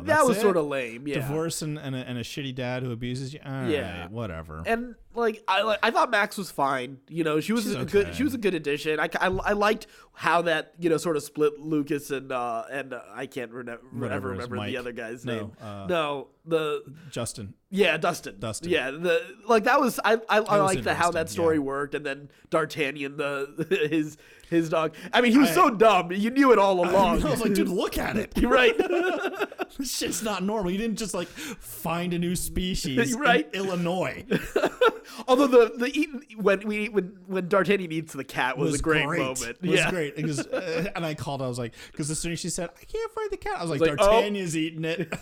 that was sort of lame. Yeah. Divorce and a shitty dad who abuses you. All right, whatever. And like I thought Max was fine. You know, she was a good addition. I liked how that sort of split Lucas and I can't remember the other guy's name. Justin. Yeah, Dustin. Yeah, that was I liked how that story worked, and then D'Artagnan, his dog. I mean, he was so dumb. You knew it all along. I was like, dude, look at it. You're right. This shit's not normal. You didn't just like find a new species right. in Illinois. Although when D'Artagnan eats the cat was a great moment. It was great. And I called. I was like, because as soon as she said, I can't find the cat, I was like, D'Artagnan's eating it.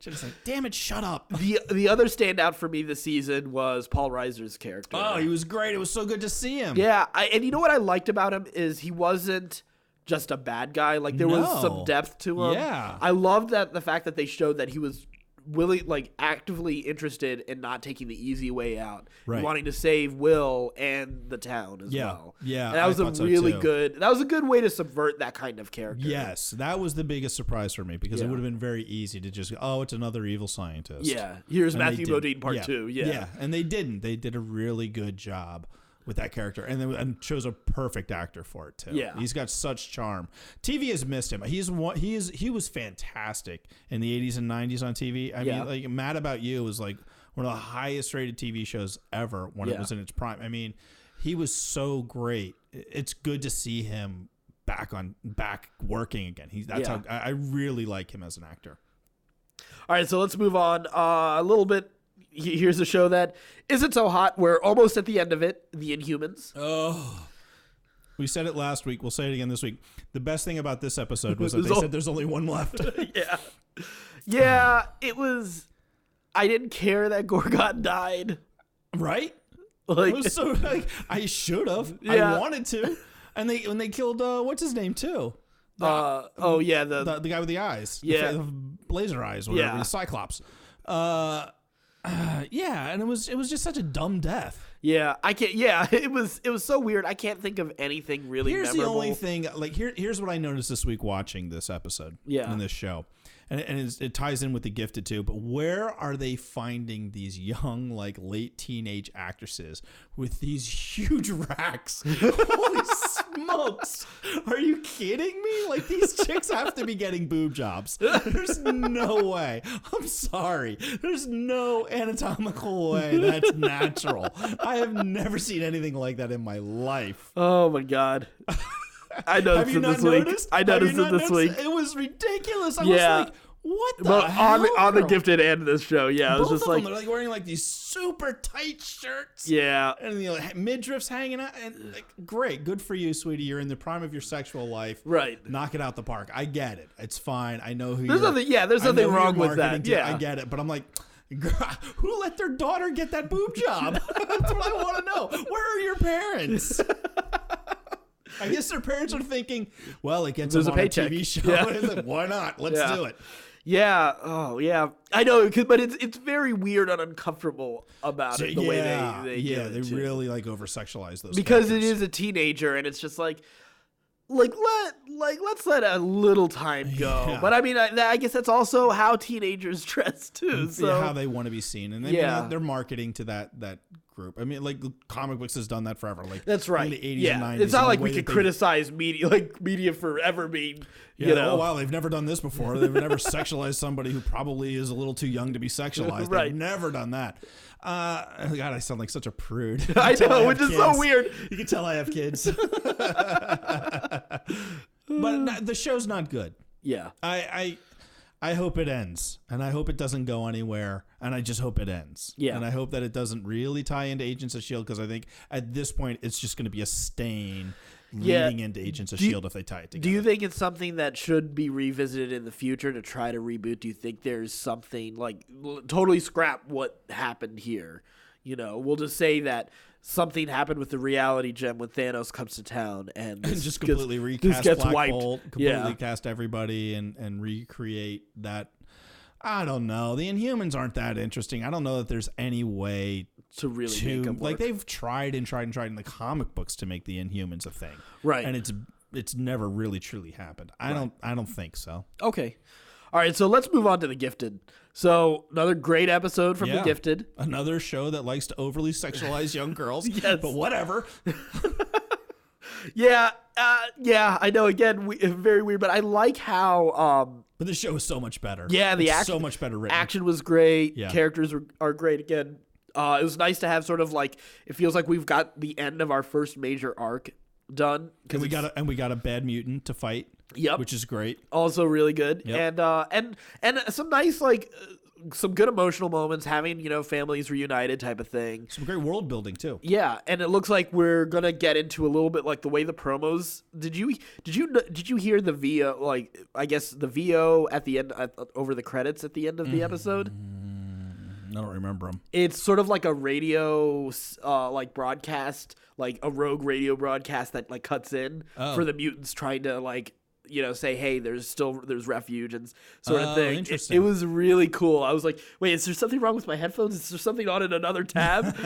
Just like, damn it, shut up. The other standout for me this season was Paul Reiser's character. Oh, he was great. It was so good to see him. Yeah, and you know what I liked about him is he wasn't just a bad guy. Like there was some depth to him. Yeah, I loved the fact that they showed that he was actively interested in not taking the easy way out, right. wanting to save Will and the town as well. Yeah, and that was That was a good way to subvert that kind of character. Yes, that was the biggest surprise for me because it would have been very easy to just go, it's another evil scientist. Yeah, here's Matthew Modine part 2. Yeah, and they didn't. They did a really good job with that character, and chose a perfect actor for it too. Yeah, he's got such charm. TV has missed him. He was fantastic in the 80s and 90s on TV. I mean, like Mad About You was like one of the highest rated TV shows ever when it was in its prime. I mean, he was so great. It's good to see him back working again. How I really like him as an actor. All right, so let's move on a little bit. Here's a show that isn't so hot. We're almost at the end of it. The Inhumans. Oh, we said it last week. We'll say it again this week. The best thing about this episode was that they said there's only one left. Yeah. It was. I didn't care that Gorgon died. Right? Like, it was so I should have. Yeah. I wanted to. And they killed what's his name too. The guy with the eyes. Yeah. The laser eyes. Whatever. The Cyclops. And it was just such a dumb death. Yeah, I can't. Yeah, it was so weird. I can't think of anything really. Here's memorable. the only thing. Like here's what I noticed this week watching this episode. Yeah. In this show, and it ties in with The Gifted too. But where are they finding these young, like late teenage actresses with these huge racks? Holy smokes! Are you kidding me? Like these chicks have to be getting boob jobs. There's no way. I'm sorry. There's no anatomical way that's natural. I have never seen anything like that in my life. Oh my god. I noticed it this week. I noticed it this week. It was ridiculous. I was like, what the hell? On The Gifted and this show, yeah. It was Both just of like them, they're like wearing like these super tight shirts. Yeah. And midriffs hanging out. And like, great. Good for you, sweetie. You're in the prime of your sexual life. Right. Knock it out the park. I get it. It's fine. I know who there's you're. Nothing, yeah, there's nothing wrong with that. Yeah. I get it. But I'm like, who let their daughter get that boob job? That's what I want to know. Where are your parents? I guess their parents are thinking, well, it gets them on a TV show. Yeah. Why not? Let's do it. Yeah. Oh, yeah. I know, but it's very weird and uncomfortable about it, the way they really like over sexualize those because characters. It is a teenager, and it's just let's let a little time go. Yeah. But I mean, I guess that's also how teenagers dress too. So how they want to be seen, and then they're marketing to that group. I mean, like comic books has done that forever. Like that's right. In the 80s and 90s. It's not like we could criticize media forever being. Yeah, oh wow, they've never done this before. They've never sexualized somebody who probably is a little too young to be sexualized. Right. They've never done that. God, I sound like such a prude. I know, which is so weird. You can tell I have kids. But the show's not good. Yeah. I hope it ends, and I hope it doesn't go anywhere, and I just hope it ends. Yeah. And I hope that it doesn't really tie into Agents of S.H.I.E.L.D., because I think at this point it's just going to be a stain leading into Agents of S.H.I.E.L.D. if they tie it together. Do you think it's something that should be revisited in the future to try to reboot? Do you think there's something like totally scrap what happened here? You know, we'll just say that something happened with the reality gem when Thanos comes to town and just completely recast Black wiped. Bolt, completely cast everybody and recreate that. I don't know. The Inhumans aren't that interesting. I don't know that there's any way to really make them work. Like they've tried in the comic books to make the Inhumans a thing, right? And it's never really truly happened. I don't think so. Okay. All right, so let's move on to The Gifted. So another great episode from The Gifted. Another show that likes to overly sexualize young girls. Yes. But whatever. Yeah, I know. Again, very weird, but I like how. But the show is so much better. Yeah, the action so much better written. Action was great. Yeah. Characters are great. Again, it was nice to have sort of like it feels like we've got the end of our first major arc done. And we got a bad mutant to fight. Yep, which is great. Also really good. Yep. And some nice some good emotional moments, having families reunited type of thing. Some great world building too. Yeah, and it looks like we're gonna get into a little bit like the way the promos. Did you hear the VO? Like I guess the VO at the end over the credits at the end of the episode. I don't remember them. It's sort of like a radio broadcast, like a rogue radio broadcast that like cuts in for the mutants trying to say, hey, there's refuge and sort of thing. Interesting. It was really cool. I was like, wait, is there something wrong with my headphones? Is there something on in another tab?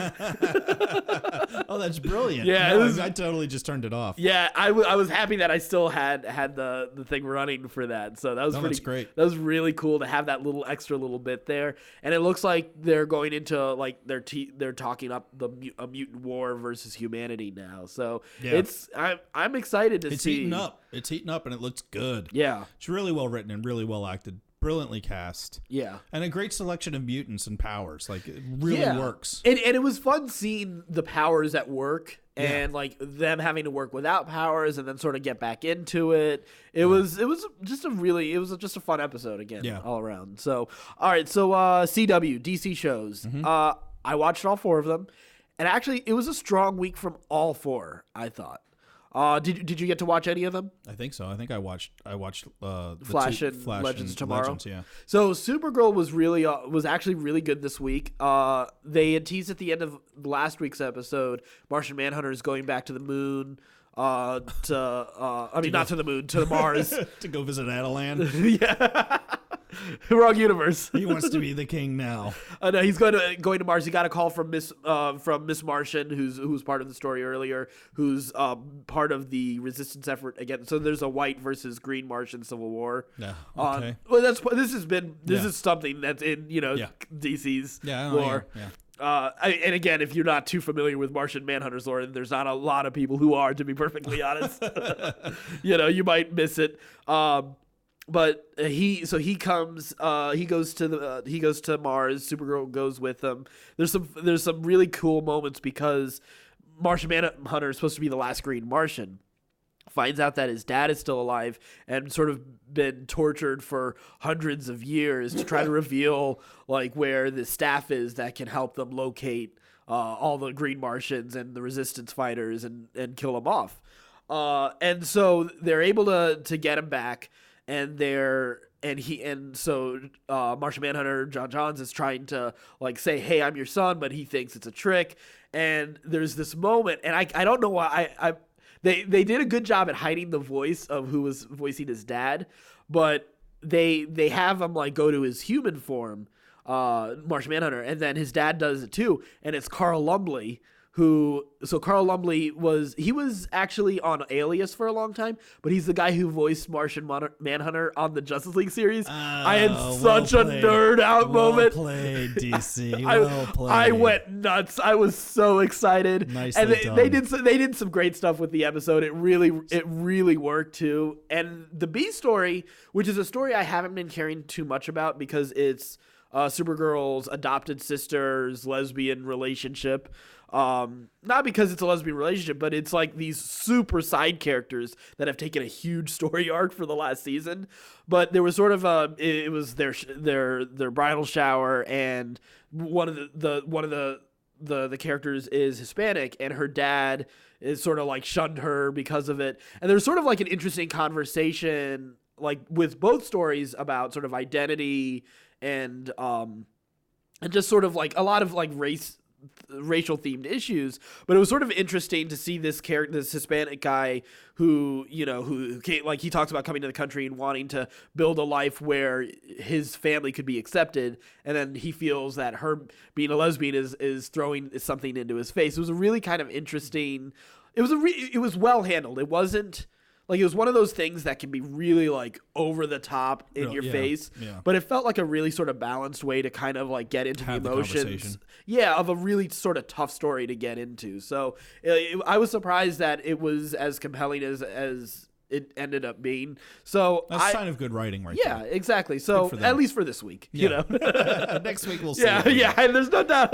Oh, that's brilliant. Yeah, no, I totally just turned it off. Yeah, I was happy that I still had the thing running for that. So that was that's great. That was really cool to have that little extra little bit there. And it looks like they're going into they're talking up a mutant war versus humanity now. So I'm excited to see. It's heating up. It's heating up, and it looks good. Yeah. It's really well written and really well acted. Brilliantly cast. Yeah. And a great selection of mutants and powers. Like, it really works. And it was fun seeing the powers at work and, them having to work without powers and then sort of get back into it. It was just a fun episode again all around. So, all right. So, CW, DC shows. Mm-hmm. I watched all 4 of them. And actually, it was a strong week from all 4, I thought. Did you get to watch any of them? I think so. I think I watched Flash and Legends Tomorrow. Legends, yeah. So Supergirl was actually really good this week. They had teased at the end of last week's episode, Martian Manhunter is going back to the moon. Not to the moon, to Mars to go visit Adelan. Yeah. Wrong universe. He wants to be the king now. No, he's going to Mars. He got a call from Miss Martian, who was part of the story earlier, who's part of the resistance effort again. So there's a white versus green Martian civil war. Yeah. Okay. Well, this is something that's in DC's lore. Yeah. And again, if you're not too familiar with Martian Manhunter's lore, there's not a lot of people who are, to be perfectly honest. You might miss it. But he goes to Mars. Supergirl goes with him. There's some really cool moments because Martian Manhunter is supposed to be the last Green Martian. Finds out that his dad is still alive and sort of been tortured for hundreds of years to try to reveal like where the staff is that can help them locate all the Green Martians and the resistance fighters and kill them off. And so they're able to get him back, and Martian Manhunter John Johns is trying to like say, hey, I'm your son, but he thinks it's a trick. And there's this moment, and I don't know why They did a good job at hiding the voice of who was voicing his dad, but they have him like go to his human form, Martian Manhunter, and then his dad does it too, and it's Carl Lumbly. Carl Lumbly was actually on Alias for a long time, but he's the guy who voiced Martian Manhunter on the Justice League series. I had such a nerd out moment. Well played, DC. Well played. I went nuts. I was so excited. Nicely done. They did some great stuff with the episode. It really worked too. And the B story, which is a story I haven't been caring too much about because it's Supergirl's adopted sister's lesbian relationship. Not because it's a lesbian relationship, but it's like these super side characters that have taken a huge story arc for the last season. But there was sort of it was their bridal shower, and one of the characters is Hispanic, and her dad is sort of like shunned her because of it. And there's sort of like an interesting conversation like with both stories about sort of identity and just sort of like a lot of like racial themed issues, but it was sort of interesting to see this Hispanic guy who came, like he talks about coming to the country and wanting to build a life where his family could be accepted, and then he feels that her being a lesbian is throwing something into his face. It was a really kind of interesting. It was well handled. It wasn't like it was one of those things that can be really like over the top in your face, but it felt like a really sort of balanced way to kind of like get into the emotions, of a really sort of tough story to get into. So I was surprised that it was as compelling as it ended up being. So that's a sign of good writing, right? Yeah, there. Exactly. So at least for this week, next week we'll see. Yeah. And there's no doubt.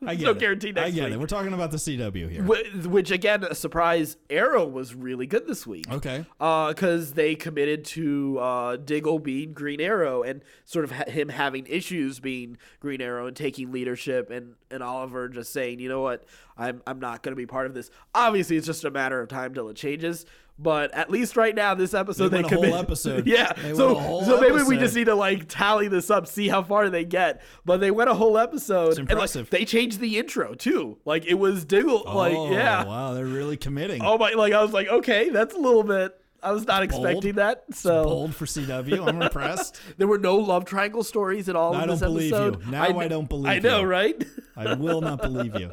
I get no it. guarantee next week. I get it. We're talking about the CW here. Which, again, a surprise, Arrow was really good this week. Okay. Because they committed to Diggle being Green Arrow and sort of him having issues being Green Arrow and taking leadership, and Oliver just saying, you know what, I'm not going to be part of this. Obviously, it's just a matter of time till it changes. But at least right now, this episode they went a whole episode. Yeah. So maybe we just need to like tally this up, see how far they get. But they went a whole episode. It's impressive. And, like, they changed the intro too. Like it was Diggle. Wow, they're really committing. Oh my! Like I was like, okay, that's a little bit. I was not expecting that. So it's bold for CW. I'm impressed. There were no love triangle stories at all in this episode. I don't believe you. Now I don't believe you. I know, right? I will not believe you.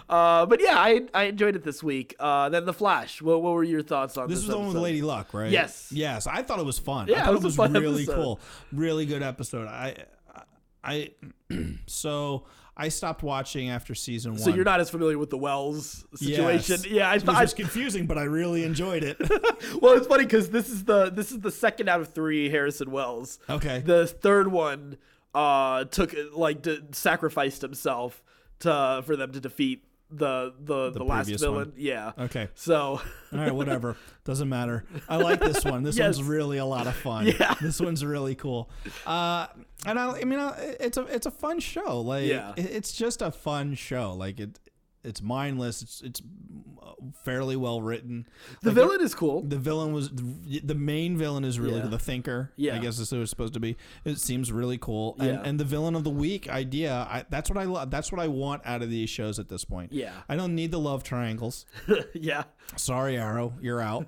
But yeah, I enjoyed it this week. Then The Flash. What were your thoughts on this? This was the one with Lady Luck, right? Yes. Yes. I thought it was fun. Yeah, I thought it was fun really episode. Cool. Really good episode. So I stopped watching after season 1. So you're not as familiar with the Wells situation. Yes. Yeah, it was confusing, but I really enjoyed it. Well, it's funny because this is the second out of 3 Harrison Wells. Okay. The third one sacrificed himself for them to defeat the last villain. One. Yeah. Okay. So. All right, whatever. Doesn't matter. I like this one. This one's really a lot of fun. Yeah. This one's really cool. And it's a fun show. Like it's just a fun show. Like It's mindless. It's fairly well written. The villain is cool. The main villain is really the thinker. Yeah. I guess is who it's supposed to be. It seems really cool. And the villain of the week idea. That's what I love. That's what I want out of these shows at this point. Yeah. I don't need the love triangles. Yeah. Sorry, Arrow, you're out.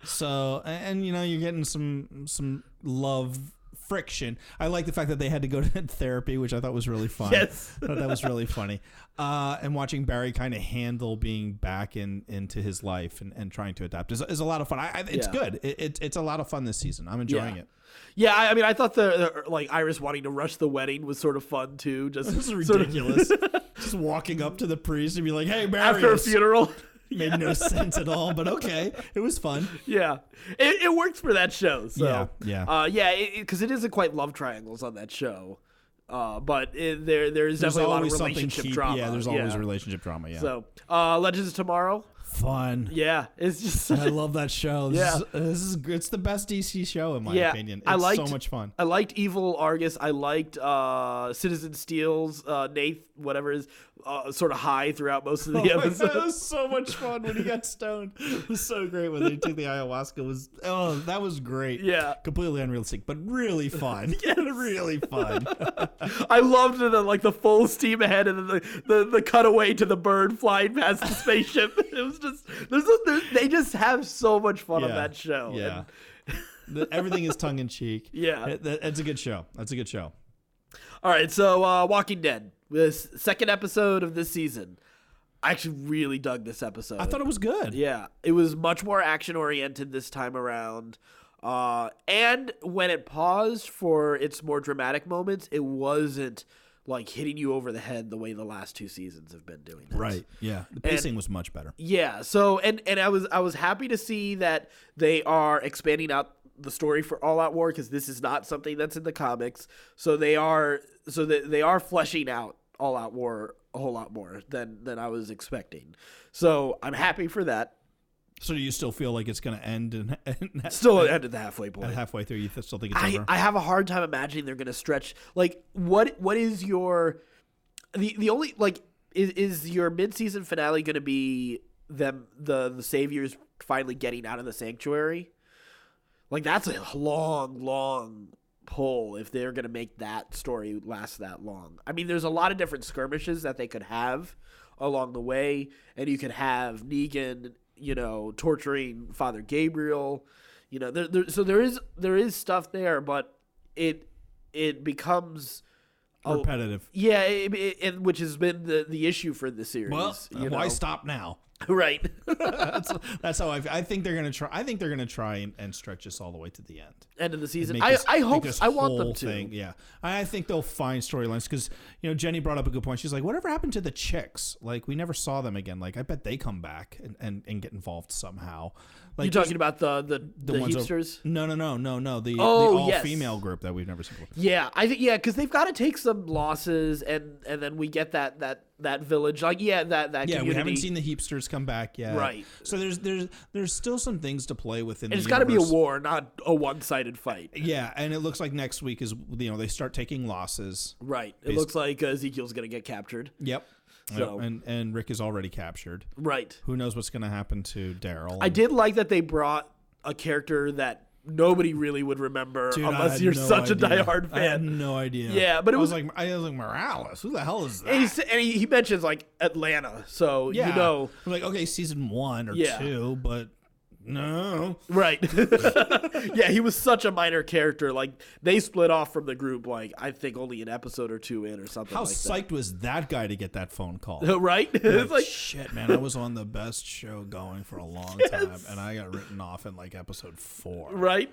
So, and you're getting some love friction. I like the fact that they had to go to therapy, which I thought was really fun. Yes. I thought that was really funny. And watching Barry kind of handle being back into his life and trying to adapt is a lot of fun. It's good. It's a lot of fun this season. I'm enjoying it. Yeah, I mean, I thought the Iris wanting to rush the wedding was sort of fun too. Just this is ridiculous. Just walking up to the priest and be like, "Hey, Barry," after a funeral. Made no sense at all, but okay, it was fun. Yeah, it works for that show. So because it isn't quite love triangles on that show, but there's definitely a lot of relationship drama. Yeah, there's always relationship drama. Yeah. So Legends of Tomorrow. Fun. Yeah, it's just. I love that show. It's the best DC show in my opinion. It's so much fun. I liked Evil Argus. I liked Citizen Steele's Nate, whatever is sort of high throughout most of the episodes. That was so much fun when he got stoned. It was so great when they took the ayahuasca. That was great. Yeah, completely unrealistic, but really fun. Yeah, really fun. I loved the full steam ahead and the cutaway to the bird flying past the spaceship. It was just they just have so much fun on that show. Yeah, everything is tongue in cheek. Yeah, it's a good show. That's a good show. All right, so Walking Dead, this second episode of this season. I actually really dug this episode. I thought it was good. Yeah, it was much more action oriented this time around. And when it paused for its more dramatic moments, it wasn't like hitting you over the head the way the last two seasons have been doing. Right. Yeah. The pacing was much better. Yeah. So and I was happy to see that they are expanding out the story for All Out War, because this is not something that's in the comics. So they are fleshing out All Out War a whole lot more than I was expecting. So I'm happy for that. So do you still feel like it's going to end? Still end at the halfway point. Halfway through, you still think it's over? I have a hard time imagining they're going to stretch. Like, what is your the only like is your mid-season finale going to be them the saviors finally getting out of the sanctuary? Like, that's a long pull if they're going to make that story last that long. I mean, there's a lot of different skirmishes that they could have along the way, and you could have Negan, torturing Father Gabriel, so there is stuff there, but it becomes repetitive. Which has been the issue for the series. Well, why stop now? Right. that's how I think they're gonna try. I think they're gonna try and stretch this all the way to the end of the season. I hope. I want them to. Yeah, I think they'll find storylines because Jenny brought up a good point. She's like, "Whatever happened to the chicks? Like, we never saw them again. Like, I bet they come back and get involved somehow." Like, you're talking about the hipsters? No. The all-female group that we've never seen before. Yeah, I think because they've got to take some losses, and then we get that village. Like that community. We haven't seen the heapsters come back yet. Right. So there's still some things to play with in. It's got to be a war, not a one-sided fight. Yeah, and it looks like next week is they start taking losses. Right. It looks like Ezekiel's going to get captured. Yep. So, and Rick is already captured. Right. Who knows what's going to happen to Daryl? I did like that they brought a character that nobody really would remember unless you're such a diehard fan. I had no idea. Yeah, but I was like Morales. Who the hell is that? And he mentions like Atlanta, so I'm like, okay, season 1 or 2, but. No. Right. Yeah, he was such a minor character. Like, they split off from the group, like, I think only an episode or two in or something like that. How psyched was that guy to get that phone call? Right? It's like, shit, man, I was on the best show going for a long time, and I got written off in, like, episode 4. Right?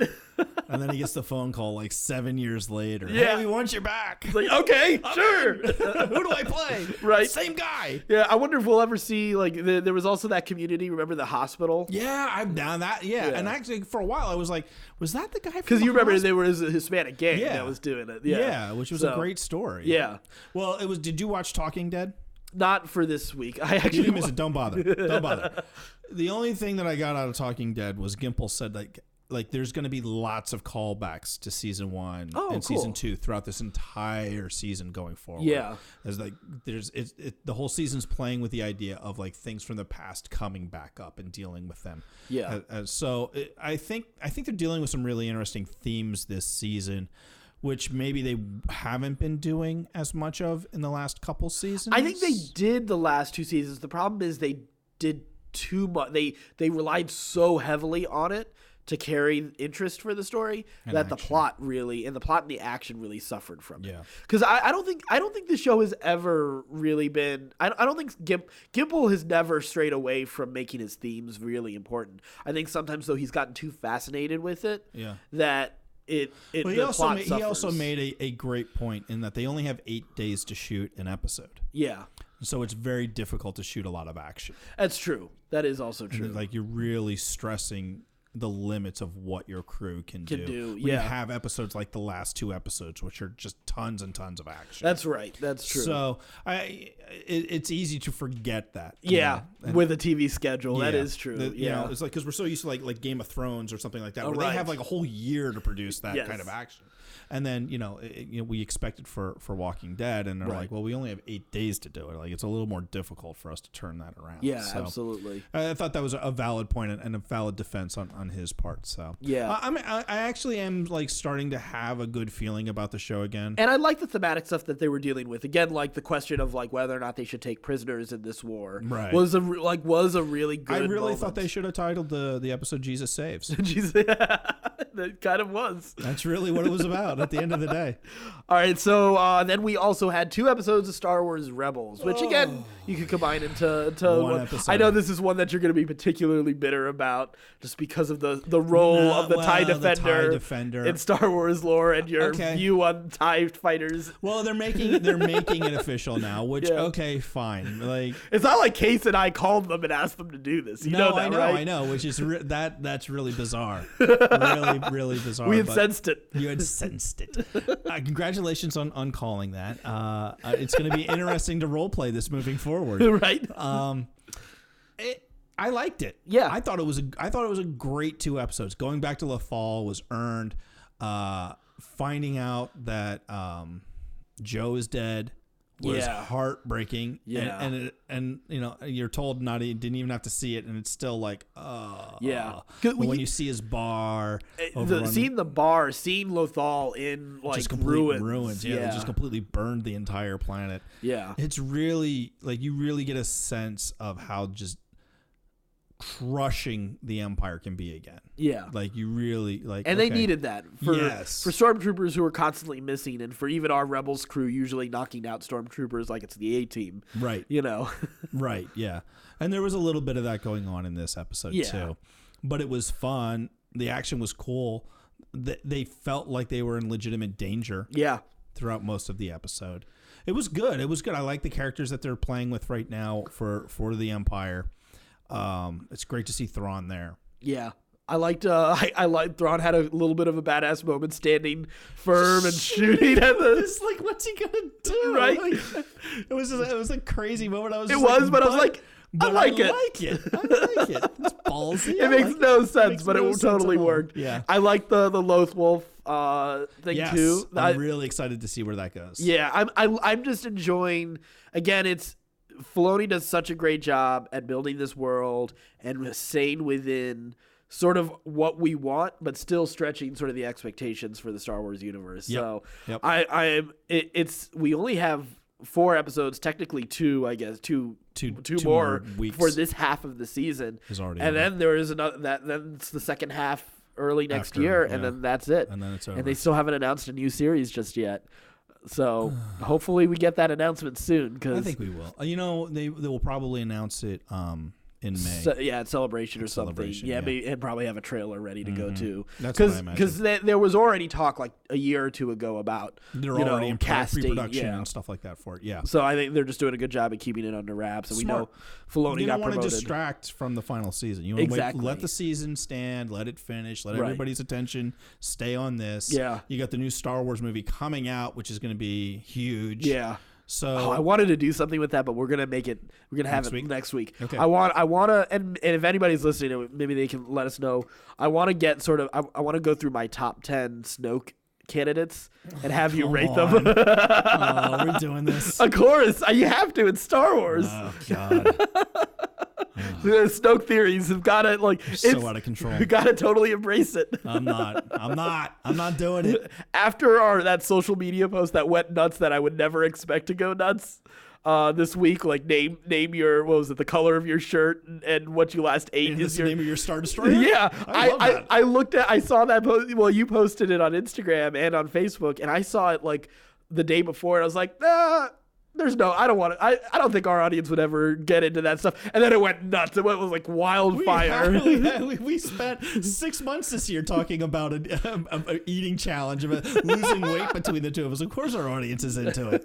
And then he gets the phone call, like, 7 years later. Yeah. Hey, we want you back. It's like, okay, sure. Who do I play? Right. Same guy. Yeah, I wonder if we'll ever see, like, there was also that community, remember the hospital? Yeah, I'm down that. Yeah. And actually, for a while, I was like, was that the guy from because you remember there was a Hispanic gang that was doing it. Yeah, which was a great story. Yeah. Well, it was. Did you watch Talking Dead? Not for this week. I actually didn't miss it. Don't bother. Don't bother. The only thing that I got out of Talking Dead was Gimple said, like, like there's going to be lots of callbacks to season 1 and cool. season 2 throughout this entire season going forward. Yeah. As like the whole season's playing with the idea of like things from the past coming back up and dealing with them. Yeah. I think they're dealing with some really interesting themes this season, which maybe they haven't been doing as much of in the last couple seasons. I think they did the last 2 seasons. The problem is they did too much. They relied so heavily on it to carry interest for the story that the plot and the action really suffered from it. Because I don't think the show has ever really been. I don't think Gimple has never strayed away from making his themes really important. I think sometimes though he's gotten too fascinated with it. That he also made a great point in that they only have 8 days to shoot an episode. Yeah. So it's very difficult to shoot a lot of action. That's true. That is also true. And like you're really stressing the limits of what your crew can do. When you have episodes like the last 2 episodes, which are just tons and tons of action. That's right. That's true. So it's easy to forget that. With a TV schedule, that is true. It's like because we're so used to like Game of Thrones or something like that, where they have like a whole year to produce that kind of action. And then we expect it for Walking Dead, and they're like, well, we only have 8 days to do it. Like it's a little more difficult for us to turn that around. Yeah, absolutely. I thought that was a valid point and a valid defense on his part. So I actually am like starting to have a good feeling about the show again. And I like the thematic stuff that they were dealing with. Again, like the question of like whether or not they should take prisoners in this war was a really good. I really moment. thought they should have titled the episode "Jesus Saves." Jesus, that kind of was. That's really what it was about at the end of the day. All right, so then we also had 2 episodes of Star Wars Rebels, which again you could combine into one episode. I know this is one that you're going to be particularly bitter about, just because of the role of the TIE Defender in Star Wars lore and your view on TIE fighters. Well, they're making it official now, which fine. Like it's not like Case and I called them and asked them to do this. I know, which is that's really bizarre. really bizarre. We had sensed it. You had sensed it. Congratulations on calling that. It's going to be interesting to role play this moving forward. Right. I liked it. Yeah. I thought it was a great 2 episodes. Going back to La Fall was earned. Finding out that Joe is dead was heartbreaking. Yeah. And you're told you didn't even have to see it, and it's still like, when you see his bar, seeing Lothal in like just complete ruins. They just completely burned the entire planet. Yeah. It's really like you really get a sense of how just crushing the Empire can be again. Yeah. Like you really like, and they needed that for Stormtroopers who are constantly missing, and for even our Rebels crew usually knocking out Stormtroopers like it's the A-Team. Right. Right. Yeah. And there was a little bit of that going on in this episode too, but it was fun. The action was cool. They felt like they were in legitimate danger. Yeah. Throughout most of the episode. It was good. I like the characters that they're playing with right now for the Empire. It's great to see Thrawn there. Yeah. I liked Thrawn had a little bit of a badass moment standing firm and shooting at the. It's like, what's he gonna do? Right? Like, it was a crazy moment. I was like, I like it. I like it. It's ballsy. It makes no sense, but it totally worked. Yeah. I like the Loth Wolf thing too. I'm really excited to see where that goes. Yeah, I'm just enjoying. Again, Filoni does such a great job at building this world and staying within sort of what we want, but still stretching sort of the expectations for the Star Wars universe. Yep. So we only have 4 episodes, technically 2, I guess, two more weeks for this half of the season. And then there is another then it's the second half early next year, and then that's it. And then it's over. And they still haven't announced a new series just yet. So hopefully we get that announcement soon. Cause I think we will. They will probably announce it in May. At Celebration or something. Maybe, and probably have a trailer ready to go too. That's what I imagine. Because there was already talk like a year or 2 ago about they're already in casting, pre-production and stuff like that for it. Yeah. So I think they're just doing a good job of keeping it under wraps. And we know Filoni got promoted. You don't want to distract from the final season. You want to let the season stand, let it finish, let everybody's attention stay on this. Yeah. You got the new Star Wars movie coming out, which is going to be huge. Yeah. So I wanted to do something with that, but we're gonna make it. We're gonna have it next week. Okay. I want to, and if anybody's listening, maybe they can let us know. I want to get sort of. I want to go through my top 10 Snoke candidates and have you rate them. Oh, we're doing this. Of course, you have to. It's Star Wars. Oh God. The Snoke theories have got to so out of control. You got to totally embrace it. I'm not doing it. After that social media post that went nuts, that I would never expect to go nuts this week, like name your, what was it, the color of your shirt and what you last ate And is the name of your Star Destroyer. Yeah, I saw that post. Well, you posted it on Instagram and on Facebook, and I saw it like the day before, and I was like, there's no, I don't want to. I don't think our audience would ever get into that stuff. And then it went nuts. It was like wildfire. We spent 6 months this year talking about an eating challenge, about losing weight between the two of us. Of course, our audience is into it.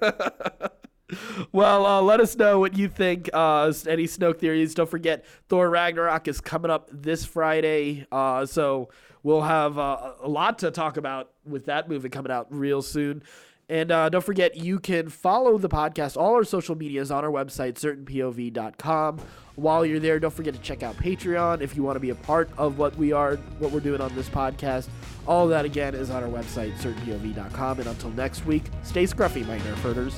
Well, let us know what you think. Any Snoke theories. Don't forget, Thor Ragnarok is coming up this Friday. So we'll have a lot to talk about with that movie coming out real soon. And don't forget, you can follow the podcast, all our social medias on our website, certainpov.com. While you're there, don't forget to check out Patreon if you want to be a part of what we're doing on this podcast. All of that, again, is on our website, certainpov.com. And until next week, stay scruffy, my nerf herders.